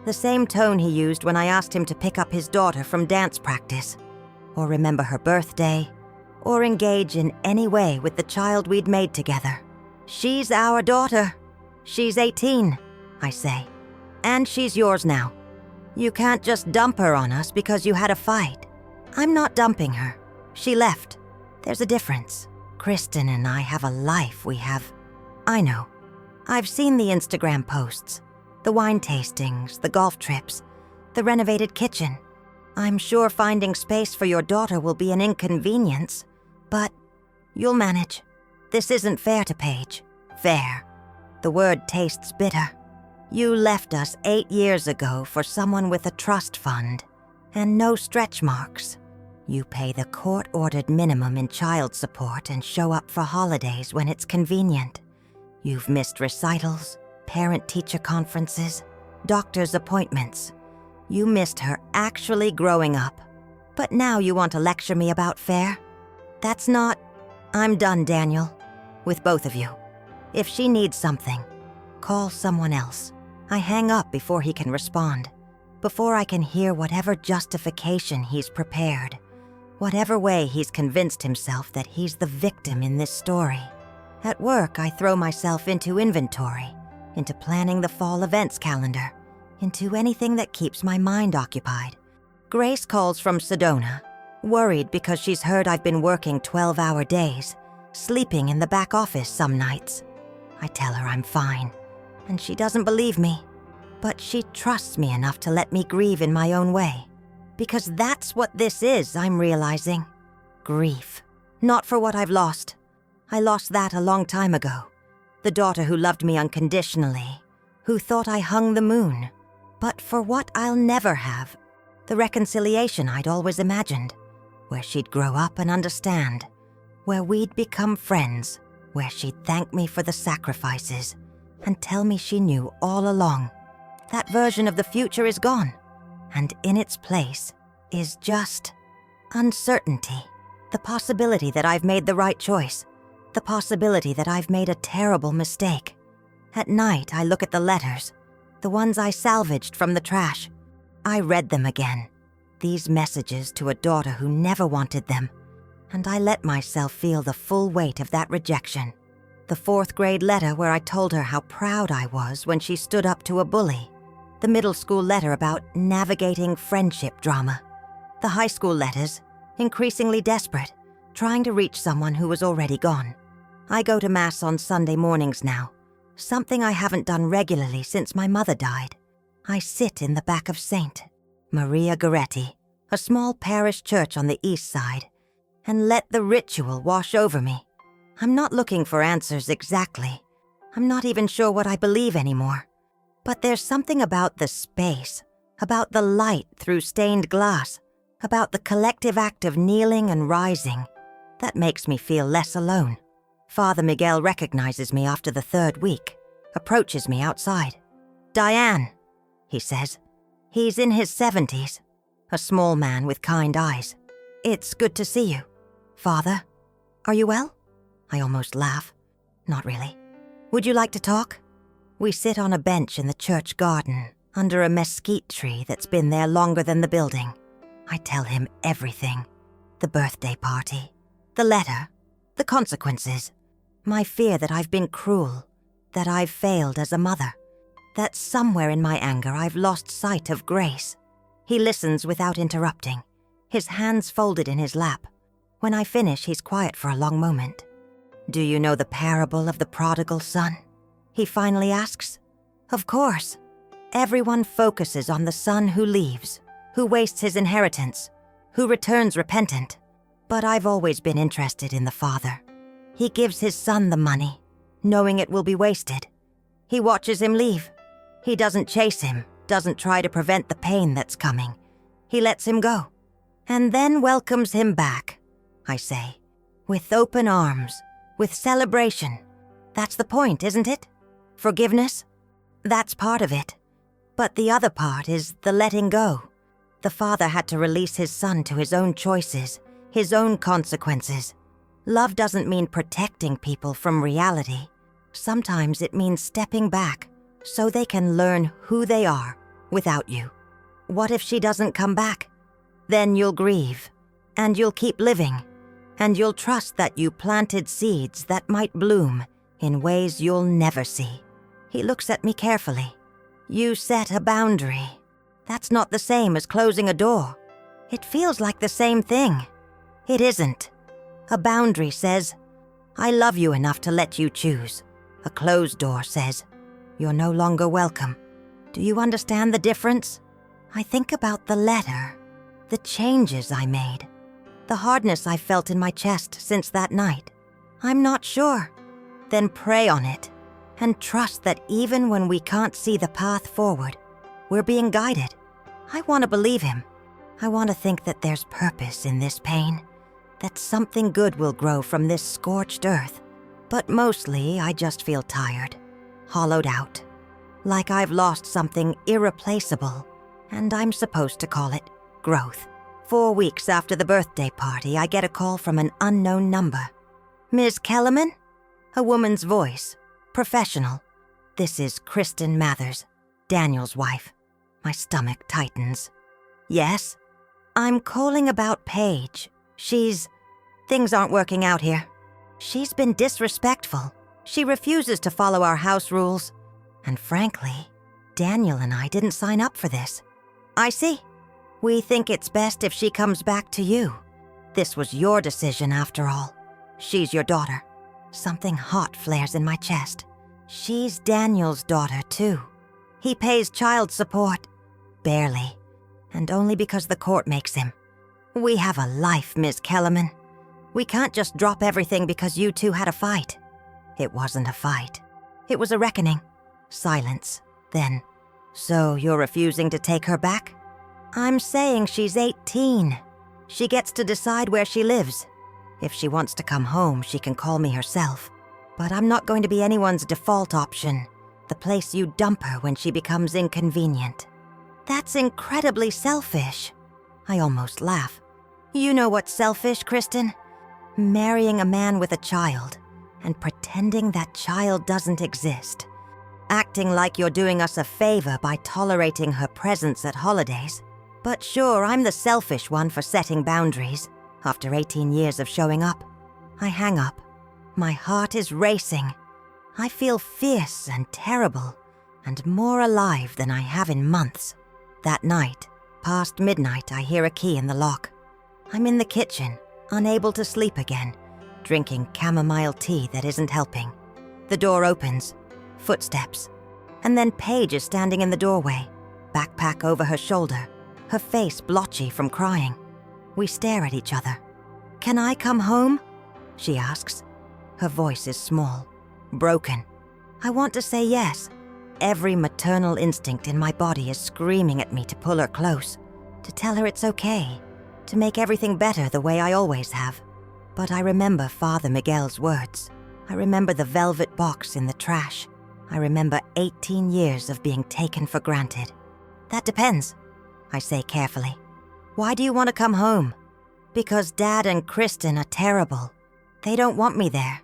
The same tone he used when I asked him to pick up his daughter from dance practice, or remember her birthday, or engage in any way with the child we'd made together. She's our daughter. She's 18, I say. And she's yours now. You can't just dump her on us because you had a fight. I'm not dumping her. She left. There's a difference. Kristen and I have a life we have. I know. I've seen the Instagram posts, the wine tastings, the golf trips, the renovated kitchen. I'm sure finding space for your daughter will be an inconvenience, but you'll manage. This isn't fair to Paige. Fair. The word tastes bitter. You left us 8 years ago for someone with a trust fund and no stretch marks. You pay the court-ordered minimum in child support and show up for holidays when it's convenient. You've missed recitals, parent-teacher conferences, doctor's appointments. You missed her actually growing up. But now you want to lecture me about fair? That's not... I'm done, Daniel. With both of you. If she needs something, call someone else. I hang up before he can respond, before I can hear whatever justification he's prepared, whatever way he's convinced himself that he's the victim in this story. At work, I throw myself into inventory, into planning the fall events calendar, into anything that keeps my mind occupied. Grace calls from Sedona, worried because she's heard I've been working 12-hour days, sleeping in the back office some nights. I tell her I'm fine, and she doesn't believe me, but she trusts me enough to let me grieve in my own way. Because that's what this is, I'm realizing. Grief. Not for what I've lost. I lost that a long time ago. The daughter who loved me unconditionally, who thought I hung the moon. But for what I'll never have, the reconciliation I'd always imagined, where she'd grow up and understand, where we'd become friends, where she'd thank me for the sacrifices and tell me she knew all along. That version of the future is gone, and in its place is just uncertainty. The possibility that I've made the right choice, the possibility that I've made a terrible mistake. At night, I look at the letters, the ones I salvaged from the trash. I read them again, these messages to a daughter who never wanted them, and I let myself feel the full weight of that rejection. The 4th grade letter where I told her how proud I was when she stood up to a bully. The middle school letter about navigating friendship drama. The high school letters, increasingly desperate, trying to reach someone who was already gone. I go to Mass on Sunday mornings now, something I haven't done regularly since my mother died. I sit in the back of St. Maria Goretti, a small parish church on the east side, and let the ritual wash over me. I'm not looking for answers exactly. I'm not even sure what I believe anymore. But there's something about the space, about the light through stained glass, about the collective act of kneeling and rising, that makes me feel less alone. Father Miguel recognizes me after the third week, approaches me outside. "Diane," he says. He's in his 70s, a small man with kind eyes. "It's good to see you. Father, are you well?" I almost laugh. Not really. "Would you like to talk?" We sit on a bench in the church garden, under a mesquite tree that's been there longer than the building. I tell him everything. The birthday party, the letter, the consequences, my fear that I've been cruel, that I've failed as a mother, that somewhere in my anger I've lost sight of grace. He listens without interrupting, his hands folded in his lap. When I finish, he's quiet for a long moment. "Do you know the parable of the prodigal son?" he finally asks. "Of course. Everyone focuses on the son who leaves, who wastes his inheritance, who returns repentant. But I've always been interested in the father. He gives his son the money, knowing it will be wasted. He watches him leave. He doesn't chase him, doesn't try to prevent the pain that's coming. He lets him go, and then welcomes him back," I say, "with open arms, with celebration. That's the point, isn't it? Forgiveness? That's part of it. But the other part is the letting go. The father had to release his son to his own choices, his own consequences. Love doesn't mean protecting people from reality. Sometimes it means stepping back so they can learn who they are without you. What if she doesn't come back? Then you'll grieve, and you'll keep living, and you'll trust that you planted seeds that might bloom in ways you'll never see." He looks at me carefully. "You set a boundary. That's not the same as closing a door. It feels like the same thing. It isn't. A boundary says, 'I love you enough to let you choose.' A closed door says, 'You're no longer welcome.' Do you understand the difference? I think about the letter, the changes I made, the hardness I felt in my chest since that night. I'm not sure. Then pray on it, and trust that even when we can't see the path forward, we're being guided. I want to believe him. I want to think that there's purpose in this pain, that something good will grow from this scorched earth. But mostly, I just feel tired, hollowed out, like I've lost something irreplaceable, and I'm supposed to call it growth. 4 weeks after the birthday party, I get a call from an unknown number. "Ms. Kellerman?" A woman's voice, professional. This is Kristen Mathers, Daniel's wife. My stomach tightens. "Yes? I'm calling about Paige. Things aren't working out here. She's been disrespectful. She refuses to follow our house rules. And frankly, Daniel and I didn't sign up for this." "I see. We think it's best if she comes back to you. This was your decision after all. She's your daughter." Something hot flares in my chest. She's Daniel's daughter, too. He pays child support. Barely. And only because the court makes him. We have a life, Ms. Kellerman. We can't just drop everything because you two had a fight. It wasn't a fight. It was a reckoning. Silence. Then, "So you're refusing to take her back?" "I'm saying she's 18. She gets to decide where she lives. If she wants to come home, she can call me herself. But I'm not going to be anyone's default option, the place you dump her when she becomes inconvenient." "That's incredibly selfish." I almost laugh. "You know what's selfish, Kristen? Marrying a man with a child and pretending that child doesn't exist. Acting like you're doing us a favor by tolerating her presence at holidays. But sure, I'm the selfish one for setting boundaries after 18 years of showing up." I hang up. My heart is racing. I feel fierce and terrible and more alive than I have in months. That night, past midnight, I hear a key in the lock. I'm in the kitchen, unable to sleep again, drinking chamomile tea that isn't helping. The door opens, footsteps, and then Paige is standing in the doorway. backpack over her shoulder, her face blotchy from crying. We stare at each other. "Can I come home?" she asks. Her voice is small, broken. I want to say yes. Every maternal instinct in my body is screaming at me to pull her close, to tell her it's okay, to make everything better the way I always have. But I remember Father Miguel's words. I remember the velvet box in the trash. I remember 18 years of being taken for granted. "That depends," I say carefully. "Why do you want to come home?" "Because Dad and Kristen are terrible. They don't want me there.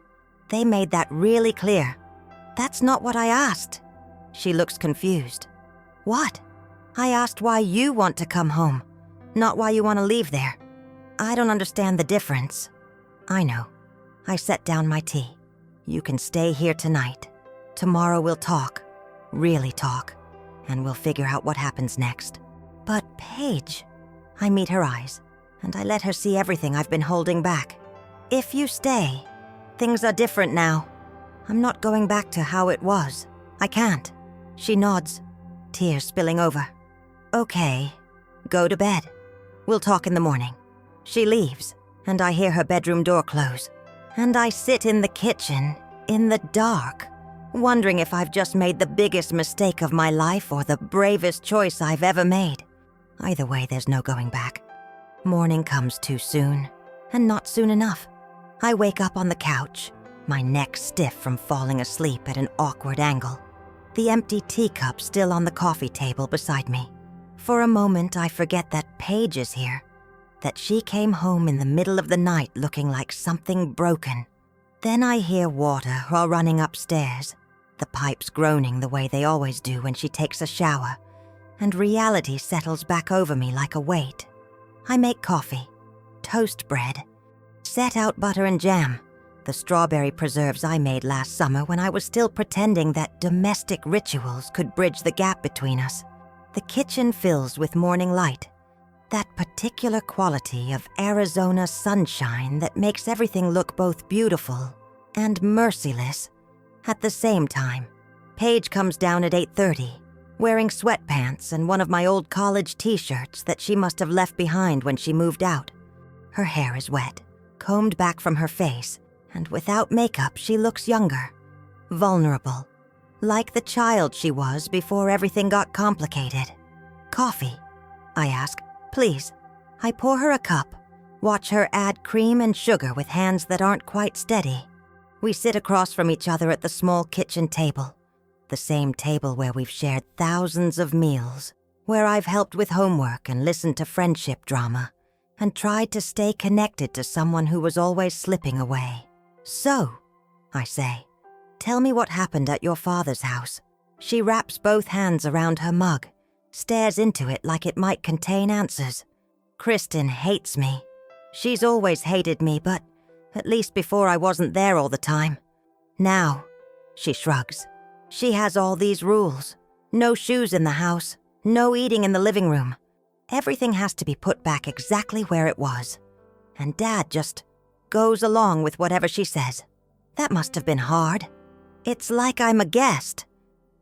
They made that really clear." "That's not what I asked." She looks confused. "What?" "I asked why you want to come home, not why you want to leave there." "I don't understand the difference." "I know." I set down my tea. "You can stay here tonight. Tomorrow we'll talk, really talk, and we'll figure out what happens next." "But Paige..." I meet her eyes, and I let her see everything I've been holding back. "If you stay, things are different now. I'm not going back to how it was. I can't." She nods, tears spilling over. "Okay, go to bed. We'll talk in the morning." She leaves, and I hear her bedroom door close. And I sit in the kitchen, in the dark, wondering if I've just made the biggest mistake of my life or the bravest choice I've ever made. Either way, there's no going back. Morning comes too soon, and not soon enough. I wake up on the couch, my neck stiff from falling asleep at an awkward angle. The empty teacup still on the coffee table beside me. For a moment, I forget that Paige is here, that she came home in the middle of the night looking like something broken. Then I hear water while running upstairs, the pipes groaning the way they always do when she takes a shower, and reality settles back over me like a weight. I make coffee, toast bread, set out butter and jam, the strawberry preserves I made last summer when I was still pretending that domestic rituals could bridge the gap between us. The kitchen fills with morning light, that particular quality of Arizona sunshine that makes everything look both beautiful and merciless at the same time. Paige comes down at 8:30, wearing sweatpants and one of my old college t-shirts that she must have left behind when she moved out. Her hair is wet, combed back from her face, and without makeup she looks younger, vulnerable, like the child she was before everything got complicated. "Coffee?" I ask. "Please." I pour her a cup, watch her add cream and sugar with hands that aren't quite steady. We sit across from each other at the small kitchen table, the same table where we've shared thousands of meals, where I've helped with homework and listened to friendship drama, and tried to stay connected to someone who was always slipping away. "So," I say, "tell me what happened at your father's house." She wraps both hands around her mug, stares into it like it might contain answers. "Kristen hates me. She's always hated me, but at least before I wasn't there all the time. Now," she shrugs, "she has all these rules. No shoes in the house, no eating in the living room. Everything has to be put back exactly where it was. And Dad just goes along with whatever she says. That must have been hard. It's like I'm a guest.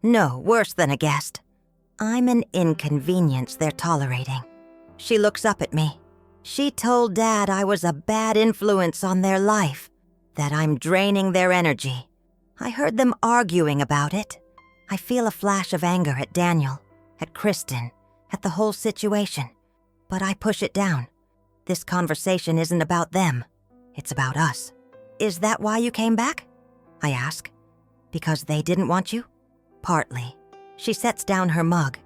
No, worse than a guest. I'm an inconvenience they're tolerating." She looks up at me. "She told Dad I was a bad influence on their life, that I'm draining their energy. I heard them arguing about it. I feel a flash of anger at Daniel, at Kristen, at the whole situation. But I push it down. This conversation isn't about them. It's about us." "Is that why you came back?" I ask. "Because they didn't want you?" "Partly." She sets down her mug,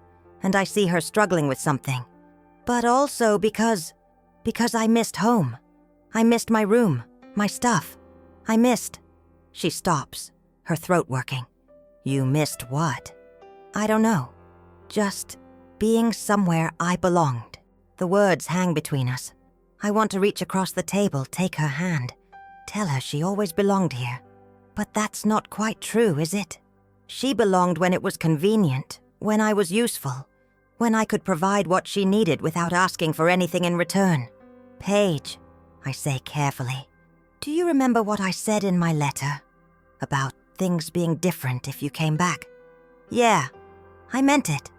and I see her struggling with something. "But also because I missed home. I missed my room, my stuff. I missed..." She stops, her throat working. "You missed what?" "I don't know. Just being somewhere I belonged." The words hang between us. I want to reach across the table, take her hand, tell her she always belonged here. But that's not quite true, is it? She belonged when it was convenient, when I was useful, when I could provide what she needed without asking for anything in return. "Paige," I say carefully, "do you remember what I said in my letter about things being different if you came back?" "Yeah, I meant it.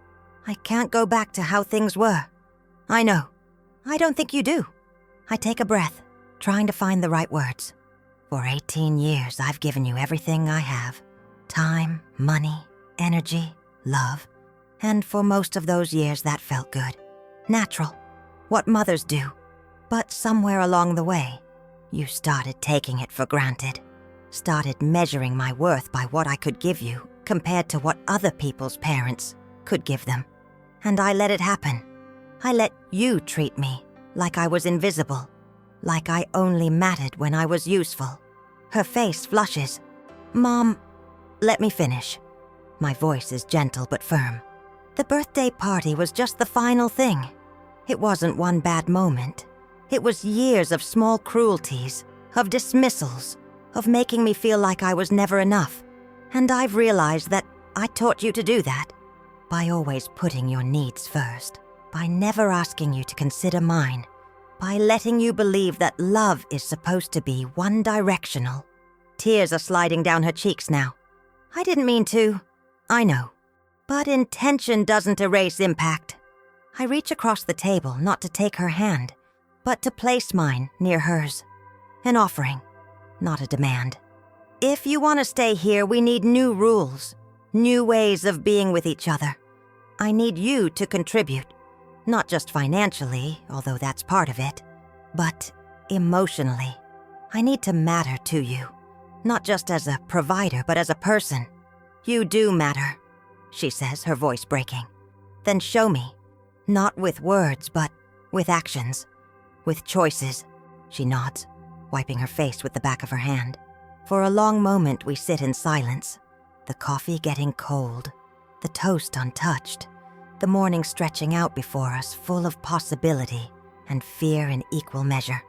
I can't go back to how things were. I know. I don't think you do. I take a breath, trying to find the right words. For 18 years, I've given you everything I have. Time, money, energy, love. And for most of those years, that felt good. Natural. What mothers do. But somewhere along the way, you started taking it for granted. Started measuring my worth by what I could give you compared to what other people's parents could give them. And I let it happen. I let you treat me like I was invisible, like I only mattered when I was useful. Her face flushes. Mom, let me finish. My voice is gentle but firm. The birthday party was just the final thing. It wasn't one bad moment. It was years of small cruelties, of dismissals, of making me feel like I was never enough. And I've realized that I taught you to do that by always putting your needs first, by never asking you to consider mine, by letting you believe that love is supposed to be one-directional. Tears are sliding down her cheeks now. I didn't mean to. I know. But intention doesn't erase impact. I reach across the table not to take her hand, but to place mine near hers. An offering, not a demand. If you want to stay here, we need new rules, new ways of being with each other. I need you to contribute, not just financially, although that's part of it, but emotionally. I need to matter to you, not just as a provider, but as a person. You do matter, she says, her voice breaking. Then show me, not with words, but with actions, with choices. She nods, wiping her face with the back of her hand. For a long moment, we sit in silence, the coffee getting cold, the toast untouched, the morning stretching out before us full of possibility and fear in equal measure.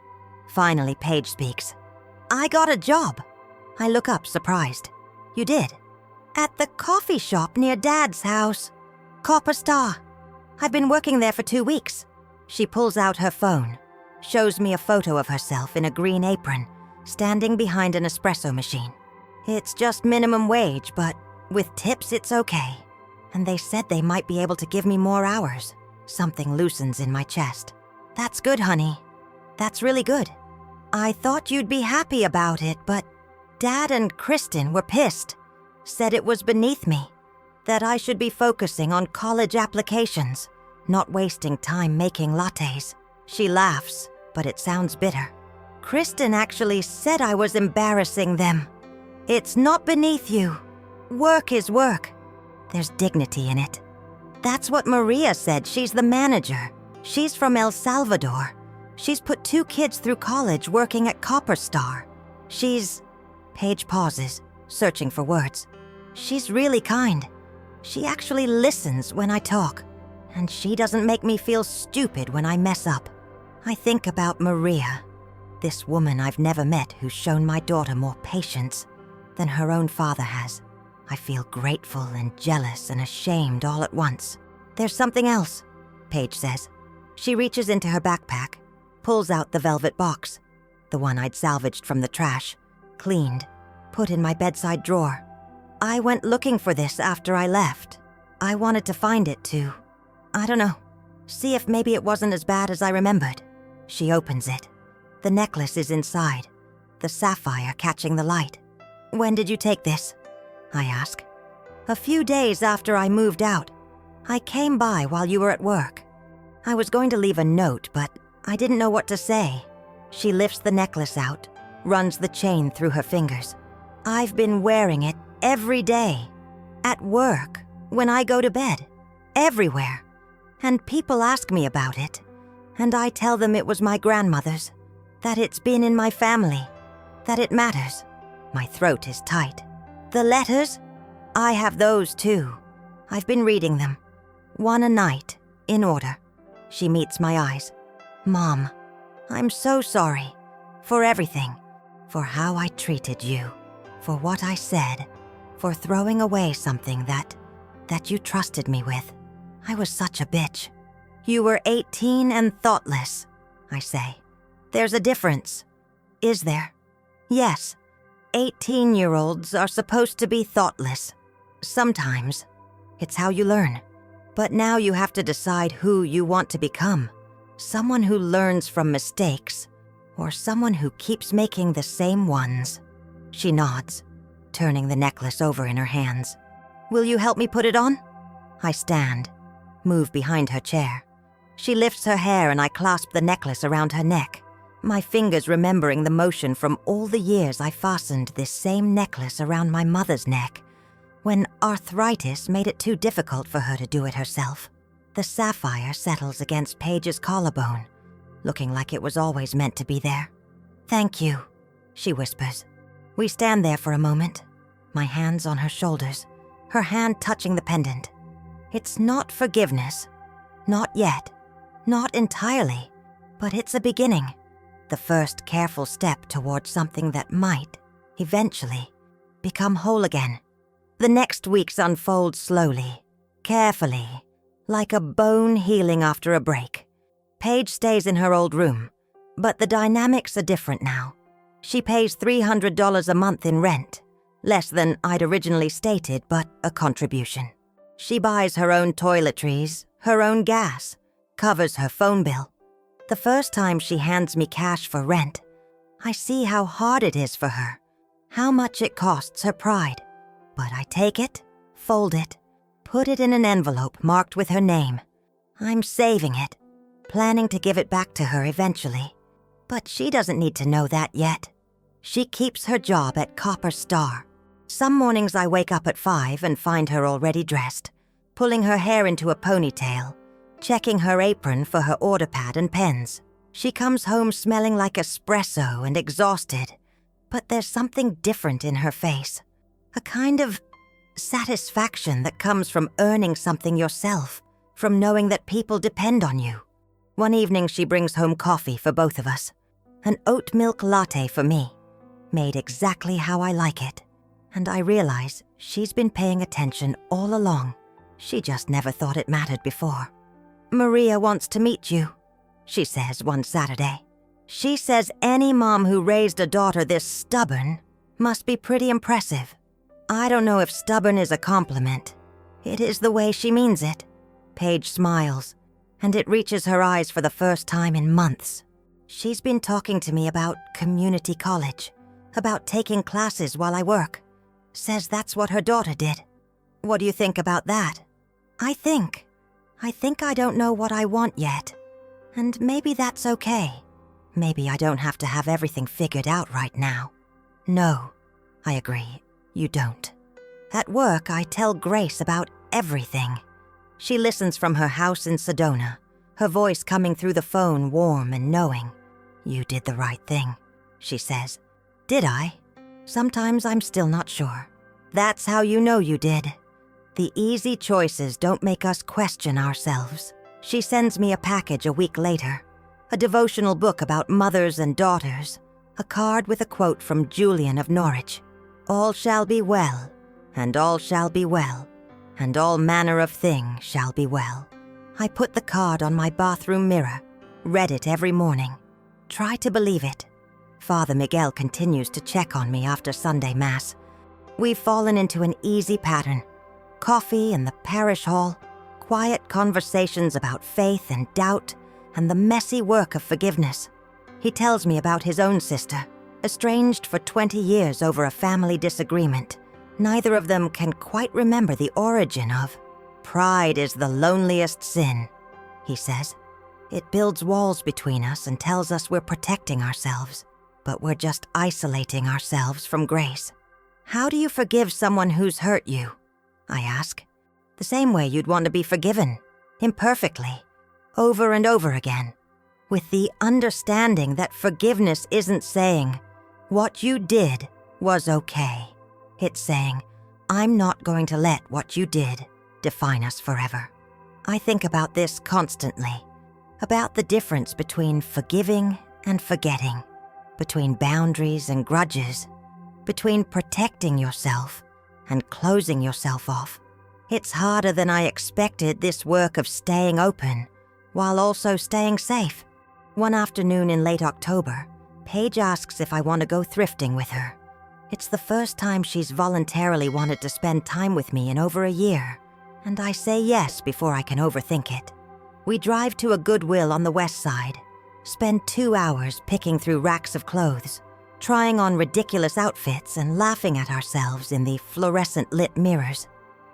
Finally, Paige speaks. I got a job. I look up, surprised. You did? At the coffee shop near Dad's house. Copper Star. I've been working there for 2 weeks. She pulls out her phone, shows me a photo of herself in a green apron, standing behind an espresso machine. It's just minimum wage, but with tips it's okay. And they said they might be able to give me more hours. Something loosens in my chest. That's good, honey. That's really good. I thought you'd be happy about it, but Dad and Kristen were pissed. Said it was beneath me. That I should be focusing on college applications, not wasting time making lattes. She laughs, but it sounds bitter. Kristen actually said I was embarrassing them. It's not beneath you. Work is work. There's dignity in it. That's what Maria said. She's the manager. She's from El Salvador. She's put 2 kids through college working at Copper Star. She's... Paige pauses, searching for words. She's really kind. She actually listens when I talk. And she doesn't make me feel stupid when I mess up. I think about Maria, this woman I've never met who's shown my daughter more patience than her own father has. I feel grateful and jealous and ashamed all at once. There's something else, Paige says. She reaches into her backpack, pulls out the velvet box, the one I'd salvaged from the trash, cleaned, put in my bedside drawer. I went looking for this after I left. I wanted to find it to, I don't know, see if maybe it wasn't as bad as I remembered. She opens it. The necklace is inside, the sapphire catching the light. When did you take this? I ask. A few days after I moved out. I came by while you were at work. I was going to leave a note, but I didn't know what to say. She lifts the necklace out, runs the chain through her fingers. I've been wearing it every day. At work, when I go to bed, everywhere. And people ask me about it. And I tell them it was my grandmother's, that it's been in my family, that it matters. My throat is tight. The letters? I have those too. I've been reading them. One a night, in order. She meets my eyes. Mom, I'm so sorry. For everything. For how I treated you. For what I said. For throwing away something that you trusted me with. I was such a bitch. You were 18 and thoughtless, I say. There's a difference. Is there? Yes. 18-year-olds are supposed to be thoughtless. Sometimes. It's how you learn. But now you have to decide who you want to become. Someone who learns from mistakes, or someone who keeps making the same ones. She nods, turning the necklace over in her hands. Will you help me put it on? I stand, move behind her chair. She lifts her hair and I clasp the necklace around her neck, my fingers remembering the motion from all the years I fastened this same necklace around my mother's neck, when arthritis made it too difficult for her to do it herself. The sapphire settles against Paige's collarbone, looking like it was always meant to be there. Thank you, she whispers. We stand there for a moment, my hands on her shoulders, her hand touching the pendant. It's not forgiveness. Not yet. Not entirely. But it's a beginning. The first careful step towards something that might, eventually, become whole again. The next weeks unfold slowly, carefully, like a bone healing after a break. Paige stays in her old room, but the dynamics are different now. She pays $300 a month in rent, less than I'd originally stated, but a contribution. She buys her own toiletries, her own gas, covers her phone bill. The first time she hands me cash for rent, I see how hard it is for her, how much it costs her pride. But I take it, fold it, put it in an envelope marked with her name. I'm saving it, planning to give it back to her eventually. But she doesn't need to know that yet. She keeps her job at Copper Star. Some mornings I wake up at 5 and find her already dressed, pulling her hair into a ponytail, checking her apron for her order pad and pens. She comes home smelling like espresso and exhausted, but there's something different in her face. A kind of satisfaction that comes from earning something yourself, from knowing that people depend on you. One evening she brings home coffee for both of us, an oat milk latte for me, made exactly how I like it. And I realize she's been paying attention all along. She just never thought it mattered before. Maria wants to meet you, she says one Saturday. She says any mom who raised a daughter this stubborn must be pretty impressive. I don't know if stubborn is a compliment. It is the way she means it. Paige smiles, and it reaches her eyes for the first time in months. She's been talking to me about community college, about taking classes while I work. Says that's what her daughter did. What do you think about that? I think I don't know what I want yet. And maybe that's okay. Maybe I don't have to have everything figured out right now. No, I agree, you don't. At work, I tell Grace about everything. She listens from her house in Sedona, her voice coming through the phone warm and knowing. You did the right thing, she says. Did I? Sometimes I'm still not sure. That's how you know you did. The easy choices don't make us question ourselves. She sends me a package a week later, a devotional book about mothers and daughters, a card with a quote from Julian of Norwich. All shall be well, and all shall be well, and all manner of thing shall be well. I put the card on my bathroom mirror, read it every morning. Try to believe it. Father Miguel continues to check on me after Sunday Mass. We've fallen into an easy pattern. Coffee in the parish hall, quiet conversations about faith and doubt, and the messy work of forgiveness. He tells me about his own sister, estranged for 20 years over a family disagreement. Neither of them can quite remember the origin of. Pride is the loneliest sin, he says. It builds walls between us and tells us we're protecting ourselves, but we're just isolating ourselves from grace. How do you forgive someone who's hurt you? I ask. The same way you'd want to be forgiven, imperfectly, over and over again, with the understanding that forgiveness isn't saying, what you did was okay. It's saying, I'm not going to let what you did define us forever. I think about this constantly, about the difference between forgiving and forgetting, between boundaries and grudges, between protecting yourself and closing yourself off. It's harder than I expected, this work of staying open while also staying safe. One afternoon in late October, Paige asks if I want to go thrifting with her. It's the first time she's voluntarily wanted to spend time with me in over a year. and I say yes before I can overthink it. We drive to a Goodwill on the west side, spend 2 hours picking through racks of clothes, trying on ridiculous outfits and laughing at ourselves in the fluorescent lit mirrors.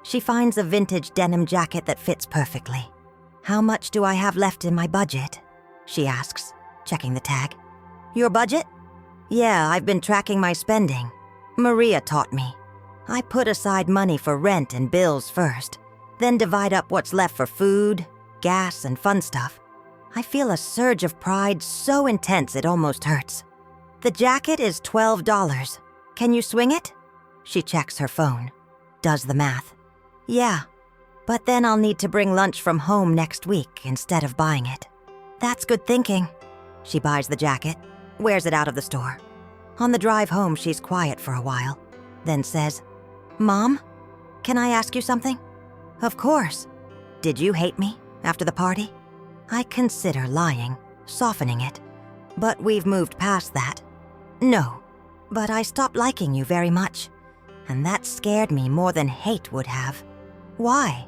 She finds a vintage denim jacket that fits perfectly. "How much do I have left in my budget?" she asks, checking the tag. "Your budget?" "Yeah, I've been tracking my spending. Maria taught me. I put aside money for rent and bills first, then divide up what's left for food, gas, and fun stuff. I feel a surge of pride so intense it almost hurts. The jacket is $12. Can you swing it?" She checks her phone, does the math. "Yeah, but then I'll need to bring lunch from home next week instead of buying it." "That's good thinking." She buys the jacket, wears it out of the store. On the drive home, she's quiet for a while, then says, "Mom, can I ask you something?" "Of course." "Did you hate me after the party?" I consider lying, softening it, but we've moved past that. "No, but I stopped liking you very much, and that scared me more than hate would have." "Why?"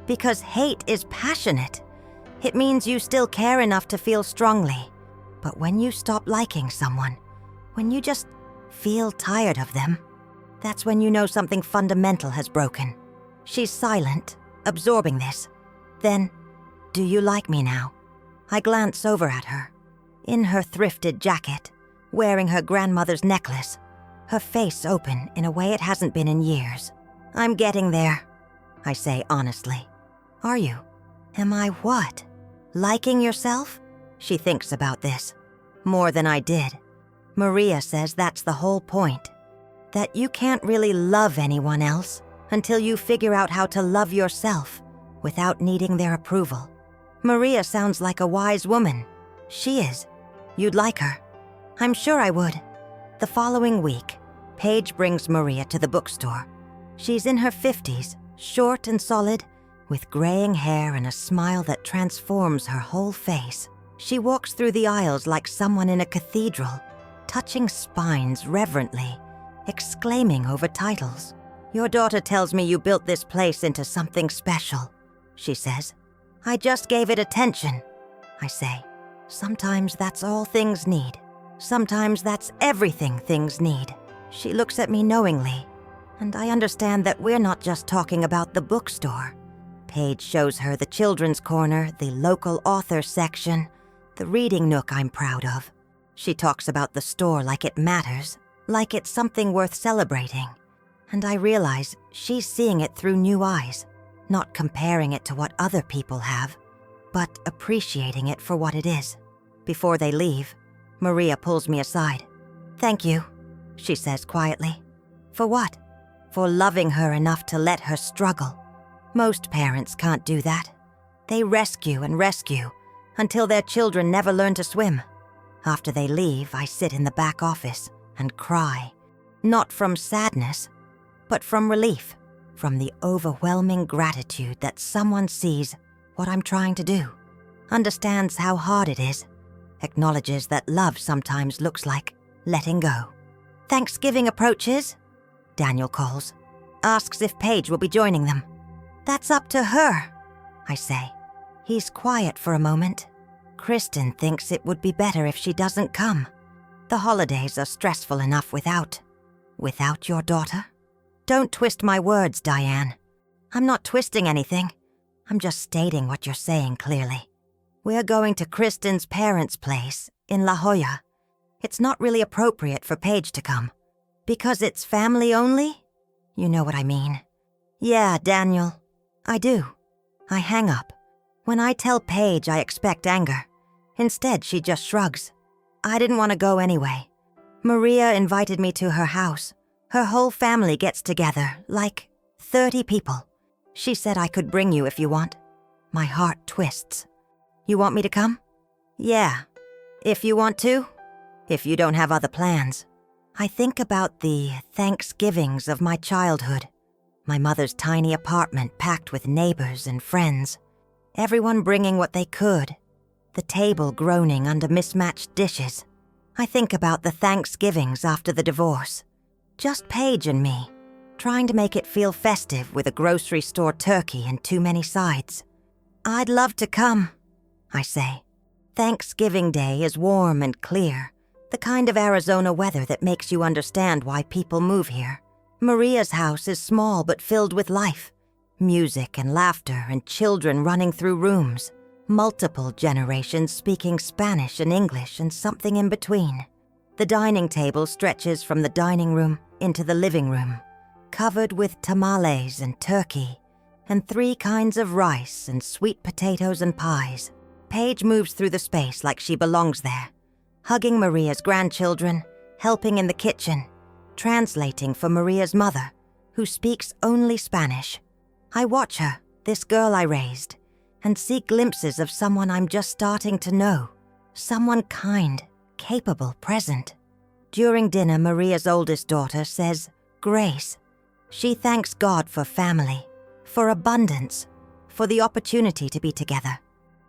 "Because hate is passionate. It means you still care enough to feel strongly. But when you stop liking someone, when you just feel tired of them, that's when you know something fundamental has broken." She's silent, absorbing this. Then, "Do you like me now?" I glance over at her. In her thrifted jacket, wearing her grandmother's necklace, her face open in a way it hasn't been in years. "I'm getting there," I say honestly. "Are you?" "Am I what? Liking yourself?" She thinks about this. "More than I did. Maria says that's the whole point. That you can't really love anyone else until you figure out how to love yourself without needing their approval. Maria sounds like a wise woman. She is. You'd like her." "I'm sure I would." The following week, Paige brings Maria to the bookstore. She's in her 50s, short and solid, with graying hair and a smile that transforms her whole face. She walks through the aisles like someone in a cathedral, touching spines reverently, exclaiming over titles. "Your daughter tells me you built this place into something special," she says. "I just gave it attention," I say. Sometimes that's all things need. Sometimes that's everything things need. She looks at me knowingly, and I understand that we're not just talking about the bookstore. Paige shows her the children's corner, the local author section, the reading nook I'm proud of. She talks about the store like it matters, like it's something worth celebrating. And I realize she's seeing it through new eyes, not comparing it to what other people have, but appreciating it for what it is. Before they leave, Maria pulls me aside. "Thank you," she says quietly. "For what?" "For loving her enough to let her struggle. Most parents can't do that. They rescue and rescue until their children never learn to swim. After they leave, I sit in the back office and cry, not from sadness, but from relief, from the overwhelming gratitude that someone sees what I'm trying to do, understands how hard it is, acknowledges that love sometimes looks like letting go. "Thanksgiving approaches," Daniel calls, asks if Paige will be joining them. "That's up to her," I say. He's quiet for a moment. Kristen thinks it would be better if she doesn't come. The holidays are stressful enough without your daughter. Don't twist my words, Diane. I'm not twisting anything. I'm just stating what you're saying clearly. We're going to Kristen's parents' place in La Jolla. It's not really appropriate for Paige to come. Because it's family only? You know what I mean. Yeah, Daniel. I do. I hang up. When I tell Paige I expect anger, instead she just shrugs. I didn't want to go anyway. Maria invited me to her house. Her whole family gets together, like 30 people. She said I could bring you if you want. My heart twists. You want me to come? Yeah. If you want to. If you don't have other plans. I think about the Thanksgivings of my childhood. My mother's tiny apartment packed with neighbors and friends. Everyone bringing what they could. The table groaning under mismatched dishes. I think about the Thanksgivings after the divorce. Just Paige and me. trying to make it feel festive with a grocery store turkey and too many sides. "I'd love to come," I say. Thanksgiving Day is warm and clear, the kind of Arizona weather that makes you understand why people move here. Maria's house is small but filled with life. Music and laughter and children running through rooms. Multiple generations speaking Spanish and English and something in between. The dining table stretches from the dining room into the living room, covered with tamales and turkey, and 3 kinds of rice and sweet potatoes and pies. Paige moves through the space like she belongs there, hugging Maria's grandchildren, helping in the kitchen, translating for Maria's mother, who speaks only Spanish. I watch her, this girl I raised, and see glimpses of someone I'm just starting to know. Someone kind, capable, present. During dinner, Maria's oldest daughter says, "Grace." She thanks God for family, for abundance, for the opportunity to be together.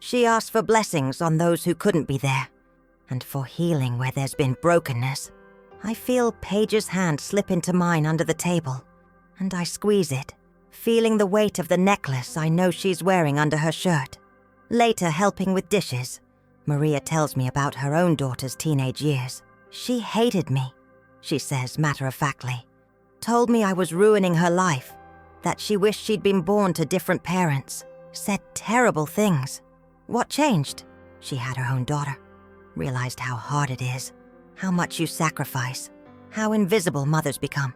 She asks for blessings on those who couldn't be there, and for healing where there's been brokenness. I feel Paige's hand slip into mine under the table, and I squeeze it, feeling the weight of the necklace I know she's wearing under her shirt. Later, helping with dishes, Maria tells me about her own daughter's teenage years. "She hated me," she says matter-of-factly. "Told me I was ruining her life, that she wished she'd been born to different parents. Said terrible things. What changed? She had her own daughter. Realized how hard it is, how much you sacrifice, how invisible mothers become.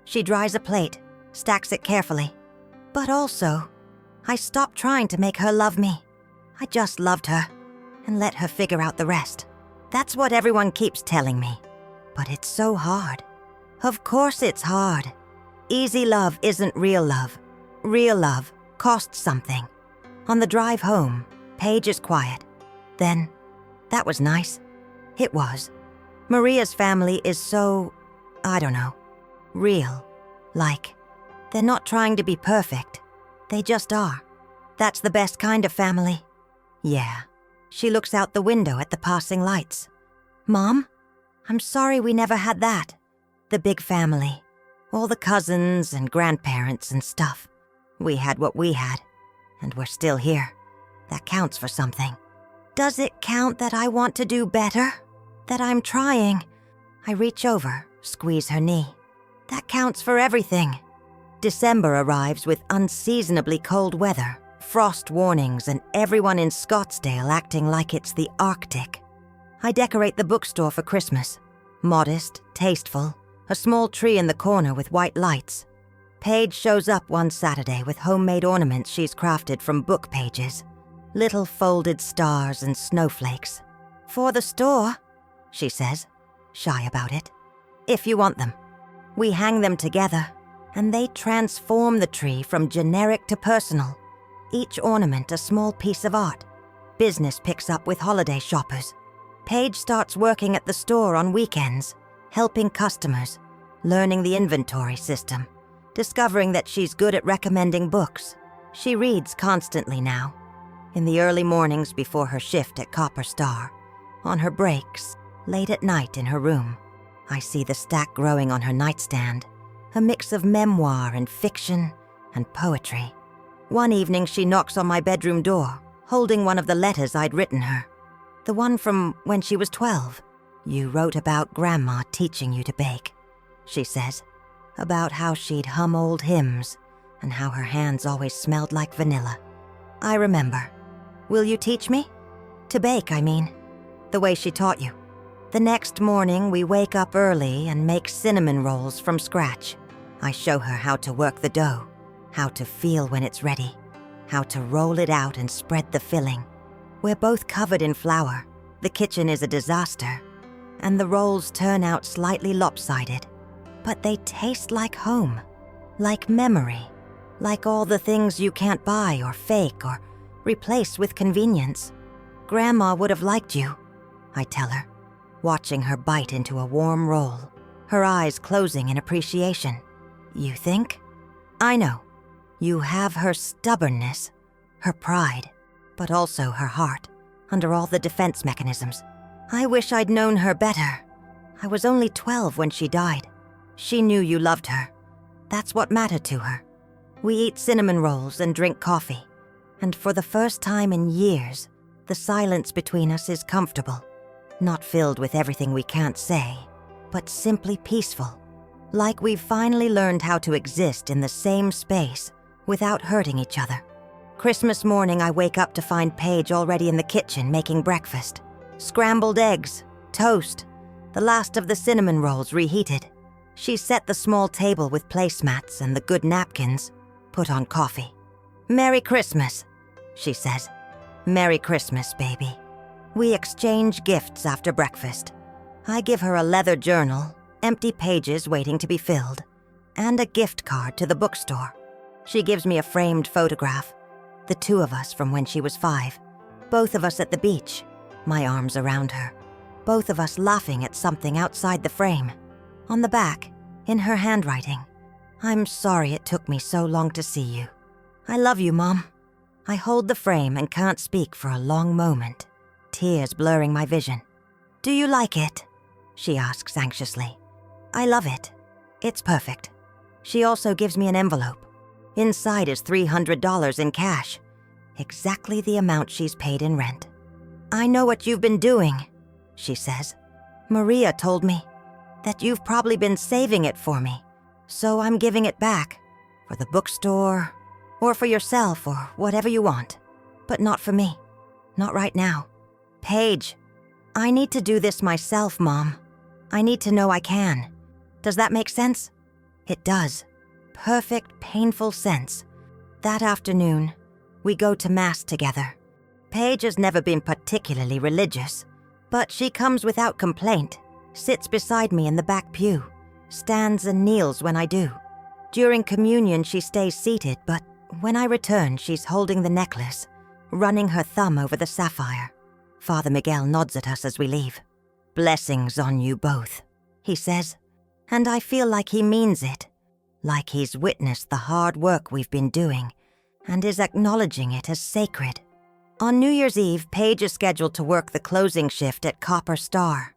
She dries a plate, stacks it carefully. But also, I stopped trying to make her love me. I just loved her and let her figure out the rest. That's what everyone keeps telling me. But it's so hard. Of course it's hard. Easy love isn't real love. Real love costs something." On the drive home, Paige is quiet. Then, "That was nice." It was. Maria's family is so, I don't know, real. Like, they're not trying to be perfect. They just are. That's the best kind of family. Yeah. She looks out the window at the passing lights. "Mom, I'm sorry we never had that. The big family. All the cousins and grandparents and stuff. We had what we had, and we're still here. That counts for something." "Does it count that I want to do better? That I'm trying?" I reach over, squeeze her knee. "That counts for everything." December arrives with unseasonably cold weather, frost warnings, and everyone in Scottsdale acting like it's the Arctic. I decorate the bookstore for Christmas. Modest, tasteful, a small tree in the corner with white lights. Paige shows up one Saturday with homemade ornaments she's crafted from book pages. Little folded stars and snowflakes. "For the store," she says, shy about it. "If you want them." We hang them together, and they transform the tree from generic to personal. Each ornament a small piece of art. Business picks up with holiday shoppers. Paige starts working at the store on weekends, helping customers, learning the inventory system, discovering that she's good at recommending books. She reads constantly now. In the early mornings before her shift at Copper Star, on her breaks, late at night in her room. I see the stack growing on her nightstand, a mix of memoir and fiction and poetry. One evening she knocks on my bedroom door, holding one of the letters I'd written her. The one from when she was 12. "You wrote about Grandma teaching you to bake," she says, about how she'd hum old hymns and how her hands always smelled like vanilla. I remember. "Will you teach me? To bake, I mean. The way she taught you." The next morning, we wake up early and make cinnamon rolls from scratch. I show her how to work the dough, how to feel when it's ready, how to roll it out and spread the filling. We're both covered in flour. The kitchen is a disaster, and the rolls turn out slightly lopsided. But they taste like home, like memory, like all the things you can't buy or fake or replace with convenience. "Grandma would have liked you," I tell her, watching her bite into a warm roll, her eyes closing in appreciation. "You think?" "I know. You have her stubbornness, her pride, but also her heart, under all the defense mechanisms. I wish I'd known her better. I was only 12 when she died. She knew you loved her. That's what mattered to her. We eat cinnamon rolls and drink coffee, and for the first time in years, the silence between us is comfortable, not filled with everything we can't say, but simply peaceful, like we've finally learned how to exist in the same space without hurting each other. Christmas morning, I wake up to find Paige already in the kitchen making breakfast. Scrambled eggs, toast, the last of the cinnamon rolls reheated. She set the small table with placemats and the good napkins, put on coffee. "Merry Christmas," she says. "Merry Christmas, baby." We exchange gifts after breakfast. I give her a leather journal, empty pages waiting to be filled, and a gift card to the bookstore. She gives me a framed photograph, the two of us from when she was 5, both of us at the beach, my arms around her, both of us laughing at something outside the frame. On the back, in her handwriting, "I'm sorry it took me so long to see you. I love you, Mom." I hold the frame and can't speak for a long moment, tears blurring my vision. "Do you like it?" she asks anxiously. "I love it. It's perfect." She also gives me an envelope. Inside is $300 in cash, exactly the amount she's paid in rent. "I know what you've been doing," she says. "Maria told me that you've probably been saving it for me, so I'm giving it back, for the bookstore, or for yourself, or whatever you want. But not for me. Not right now. Paige, I need to do this myself, Mom. I need to know I can. Does that make sense?" It does. Perfect, painful sense. That afternoon, we go to Mass together. Paige has never been particularly religious, but she comes without complaint, sits beside me in the back pew, stands and kneels when I do. During communion, she stays seated, but when I return, she's holding the necklace, running her thumb over the sapphire. Father Miguel nods at us as we leave. "Blessings on you both," he says, and I feel like he means it, like he's witnessed the hard work we've been doing and is acknowledging it as sacred. On New Year's Eve, Paige is scheduled to work the closing shift at Copper Star.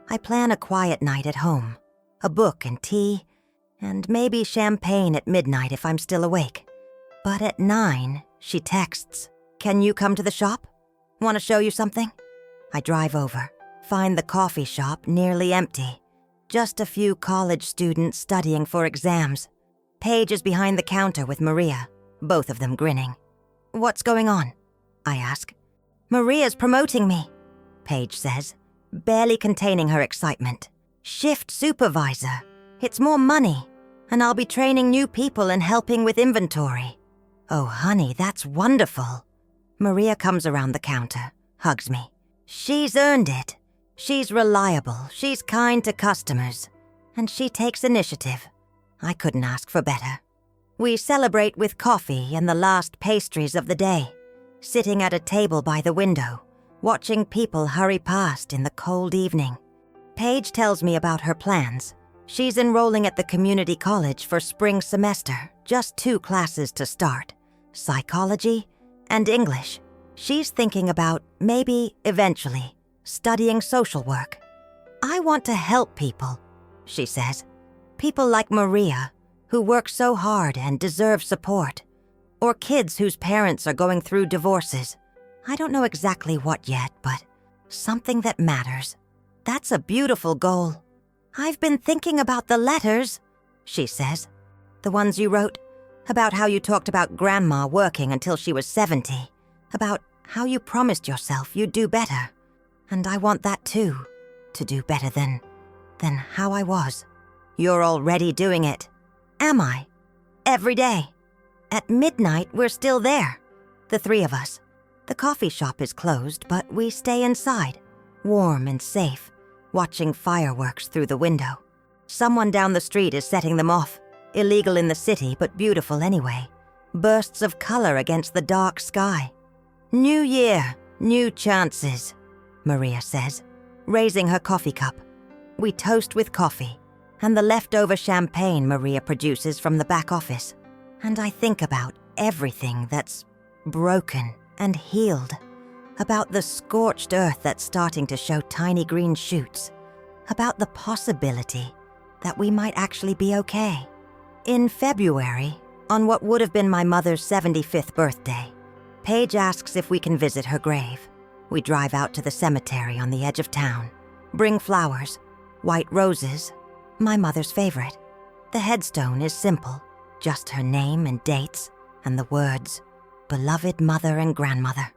I plan a quiet night at home, a book and tea, and maybe champagne at midnight if I'm still awake. But at 9, she texts, "Can you come to the shop? Want to show you something?" I drive over, find the coffee shop nearly empty. Just a few college students studying for exams. Paige is behind the counter with Maria, both of them grinning. "What's going on?" I ask. "Maria's promoting me," Paige says, barely containing her excitement. "Shift supervisor. It's more money, and I'll be training new people and helping with inventory." "Oh, honey, that's wonderful." Maria comes around the counter, hugs me. "She's earned it. She's reliable, she's kind to customers, and she takes initiative. I couldn't ask for better." We celebrate with coffee and the last pastries of the day, sitting at a table by the window, watching people hurry past in the cold evening. Paige tells me about her plans. She's enrolling at the community college for spring semester, just 2 classes to start, psychology and English. She's thinking about, maybe eventually, studying social work. "I want to help people," she says. "People like Maria, who work so hard and deserve support. Or kids whose parents are going through divorces. I don't know exactly what yet, but something that matters. That's a beautiful goal." "I've been thinking about the letters," she says. "The ones you wrote, about how you talked about Grandma working until she was 70, about how you promised yourself you'd do better. And I want that too, to do better than how I was." "You're already doing it." "Am I? Every day. At midnight, we're still there, the 3 of us. The coffee shop is closed, but we stay inside, warm and safe, watching fireworks through the window. Someone down the street is setting them off, illegal in the city, but beautiful anyway. Bursts of color against the dark sky. "New year, new chances," Maria says, raising her coffee cup. We toast with coffee and the leftover champagne Maria produces from the back office. And I think about everything that's broken and healed, about the scorched earth that's starting to show tiny green shoots, about the possibility that we might actually be okay. In February, on what would have been my mother's 75th birthday, Paige asks if we can visit her grave. We drive out to the cemetery on the edge of town, bring flowers, white roses, my mother's favorite. The headstone is simple, just her name and dates, and the words, "Beloved Mother and Grandmother."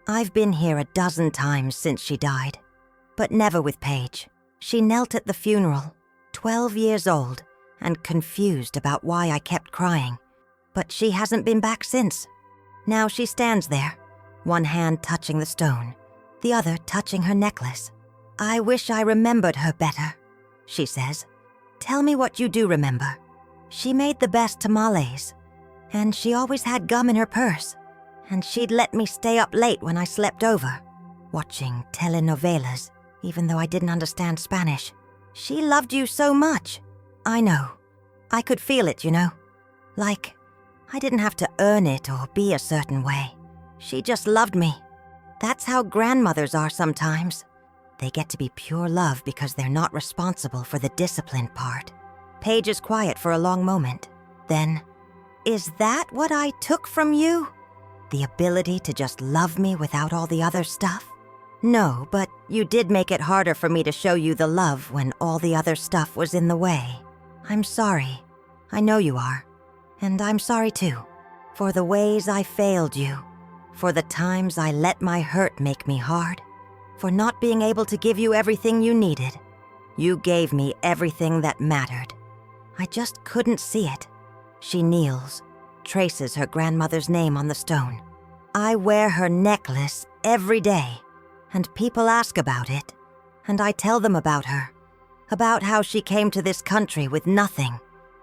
I've been here a dozen times since she died, but never with Paige. She knelt at the funeral, 12 years old, and confused about why I kept crying, but she hasn't been back since. Now she stands there, one hand touching the stone, the other touching her necklace. "I wish I remembered her better," she says. "Tell me what you do remember." She made the best tamales, and she always had gum in her purse, and she'd let me stay up late when I slept over, watching telenovelas, even though I didn't understand Spanish. She loved you so much. I know. I could feel it, you know. Like, I didn't have to earn it or be a certain way. She just loved me. That's how grandmothers are sometimes. They get to be pure love because they're not responsible for the discipline part. Paige is quiet for a long moment. Then, "Is that what I took from you? The ability to just love me without all the other stuff?" "No, but you did make it harder for me to show you the love when all the other stuff was in the way. I'm sorry. I know you are. And I'm sorry too. For the ways I failed you. For the times I let my hurt make me hard. For not being able to give you everything you needed. You gave me everything that mattered. I just couldn't see it." She kneels, traces her grandmother's name on the stone. "I wear her necklace every day, and people ask about it, and I tell them about her, about how she came to this country with nothing,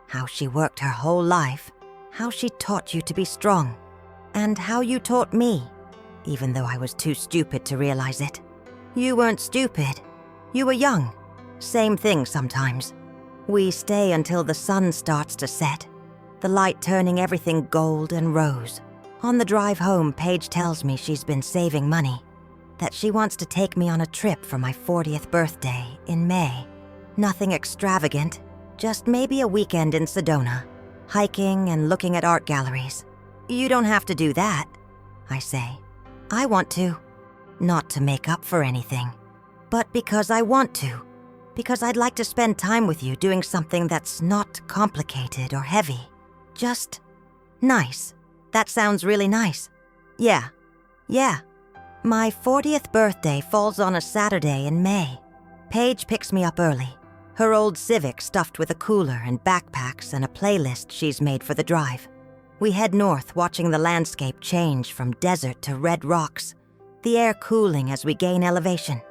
how she worked her whole life, how she taught you to be strong, and how you taught me, even though I was too stupid to realize it. You weren't stupid. You were young. Same thing sometimes. We stay until the sun starts to set, the light turning everything gold and rose. On the drive home, Paige tells me she's been saving money, that she wants to take me on a trip for my 40th birthday in May. Nothing extravagant, just maybe a weekend in Sedona, hiking and looking at art galleries. "You don't have to do that," I say. "I want to. Not to make up for anything, but because I want to. Because I'd like to spend time with you doing something that's not complicated or heavy. Just nice. That sounds really nice. Yeah. My 40th birthday falls on a Saturday in May. Paige picks me up early, her old Civic stuffed with a cooler and backpacks and a playlist she's made for the drive. We head north, watching the landscape change from desert to red rocks, the air cooling as we gain elevation.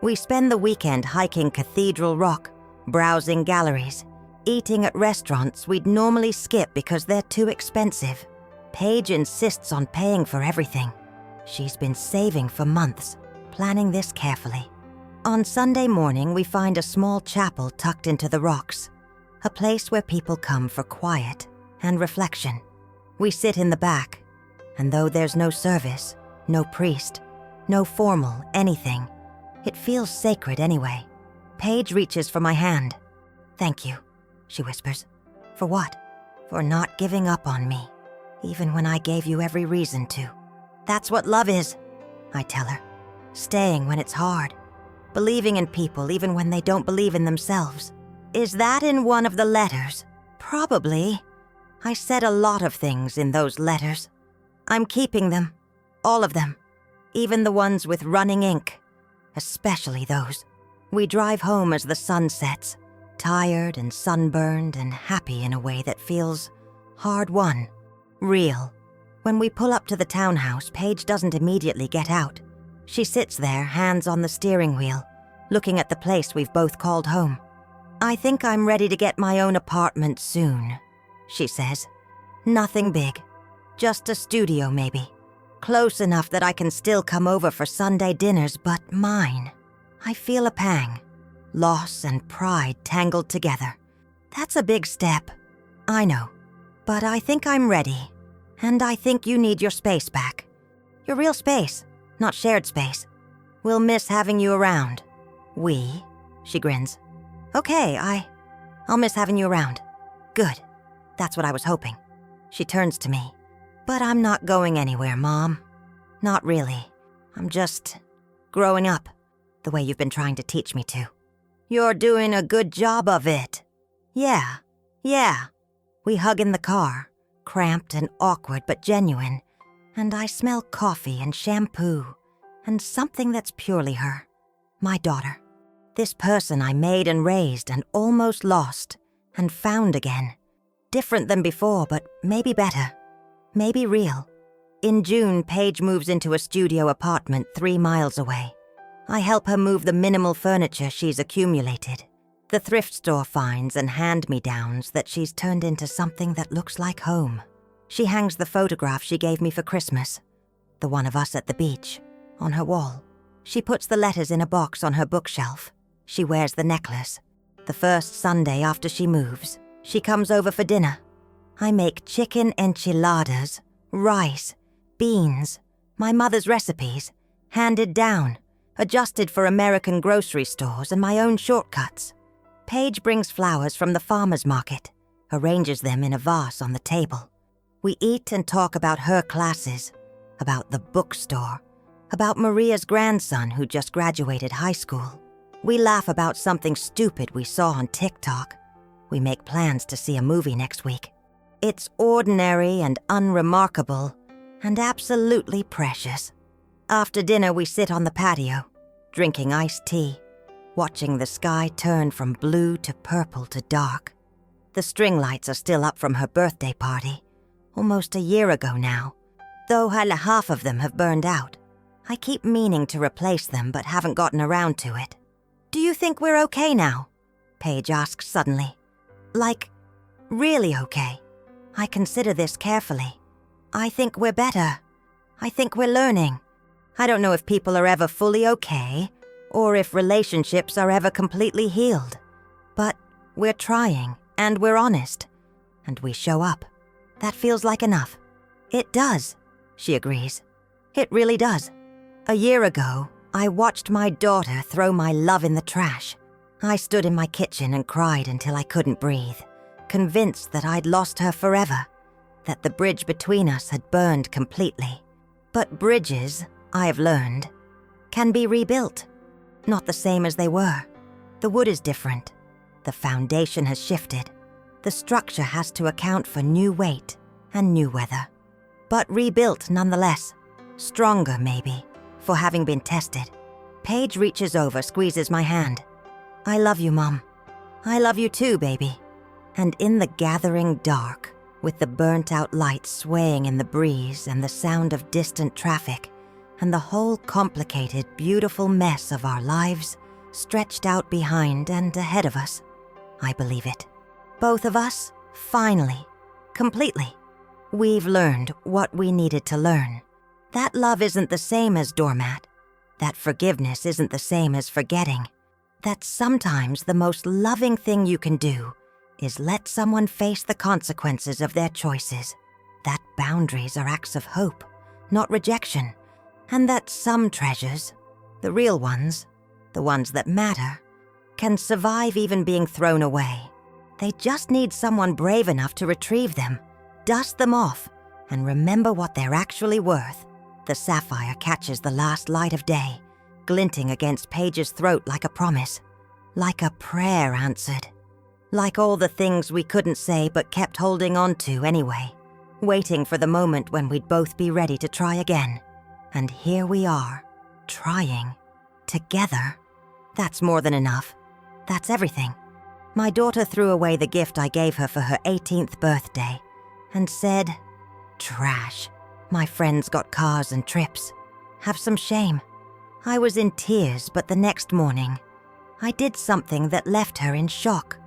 We spend the weekend hiking Cathedral Rock, browsing galleries, eating at restaurants we'd normally skip because they're too expensive. Paige insists on paying for everything. She's been saving for months, planning this carefully. On Sunday morning, we find a small chapel tucked into the rocks, a place where people come for quiet and reflection. We sit in the back, and though there's no service, no priest, no formal anything, it feels sacred anyway. Paige reaches for my hand. "Thank you," she whispers. "For what?" "For not giving up on me, even when I gave you every reason to." "That's what love is," I tell her. "Staying when it's hard. Believing in people even when they don't believe in themselves." "Is that in one of the letters?" "Probably. I said a lot of things in those letters. I'm keeping them. All of them. Even the ones with running ink. Especially those." We drive home as the sun sets, tired and sunburned and happy in a way that feels hard-won, real. When we pull up to the townhouse, Paige doesn't immediately get out. She sits there, hands on the steering wheel, looking at the place we've both called home. "I think I'm ready to get my own apartment soon," she says. "Nothing big. Just a studio maybe. Close enough that I can still come over for Sunday dinners, but mine." I feel a pang. Loss and pride tangled together. That's a big step. I know. But I think I'm ready. And I think you need your space back. Your real space, not shared space. We'll miss having you around. "We?" She grins. "Okay, I'll miss having you around." "Good. That's what I was hoping. She turns to me. But I'm not going anywhere, Mom. Not really. I'm just growing up, the way you've been trying to teach me to. You're doing a good job of it. Yeah. We hug in the car, cramped and awkward but genuine, and I smell coffee and shampoo and something that's purely her. My daughter. This person I made and raised and almost lost and found again. Different than before, but maybe better. Maybe real. In June, Paige moves into a studio apartment 3 miles away. I help her move the minimal furniture she's accumulated. The thrift store finds and hand-me-downs that she's turned into something that looks like home. She hangs the photograph she gave me for Christmas, the one of us at the beach, on her wall. She puts the letters in a box on her bookshelf. She wears the necklace. The first Sunday after she moves, she comes over for dinner. I make chicken enchiladas, rice, beans, my mother's recipes, handed down, adjusted for American grocery stores and my own shortcuts. Paige brings flowers from the farmer's market, arranges them in a vase on the table. We eat and talk about her classes, about the bookstore, about Maria's grandson who just graduated high school. We laugh about something stupid we saw on TikTok. We make plans to see a movie next week. It's ordinary and unremarkable and absolutely precious. After dinner, we sit on the patio, drinking iced tea, watching the sky turn from blue to purple to dark. The string lights are still up from her birthday party, almost a year ago now, though half of them have burned out. I keep meaning to replace them but haven't gotten around to it. Do you think we're okay now? Paige asks suddenly. Like, really okay. I consider this carefully. I think we're better. I think we're learning. I don't know if people are ever fully okay, or if relationships are ever completely healed. But we're trying, and we're honest, and we show up. That feels like enough. It does, she agrees. It really does. A year ago, I watched my daughter throw my love in the trash. I stood in my kitchen and cried until I couldn't breathe, convinced that I'd lost her forever, that the bridge between us had burned completely. But bridges, I've learned, can be rebuilt. Not the same as they were. The wood is different. The foundation has shifted. The structure has to account for new weight and new weather. But rebuilt nonetheless. Stronger, maybe, for having been tested. Paige reaches over, squeezes my hand. I love you, Mom. I love you too, baby. And in the gathering dark, with the burnt-out lights swaying in the breeze and the sound of distant traffic, and the whole complicated, beautiful mess of our lives stretched out behind and ahead of us, I believe it. Both of us, finally, completely. We've learned what we needed to learn. That love isn't the same as doormat. That forgiveness isn't the same as forgetting. That sometimes the most loving thing you can do is let someone face the consequences of their choices. That boundaries are acts of hope, not rejection. And that some treasures, the real ones, the ones that matter, can survive even being thrown away. They just need someone brave enough to retrieve them, dust them off, and remember what they're actually worth. The sapphire catches the last light of day, glinting against Paige's throat like a promise, like a prayer answered, like all the things we couldn't say but kept holding on to anyway, waiting for the moment when we'd both be ready to try again. And here we are, trying, together. That's more than enough. That's everything. My daughter threw away the gift I gave her for her 18th birthday and said, "Trash. My friends got cars and trips. Have some shame." I was in tears, but the next morning, I did something that left her in shock.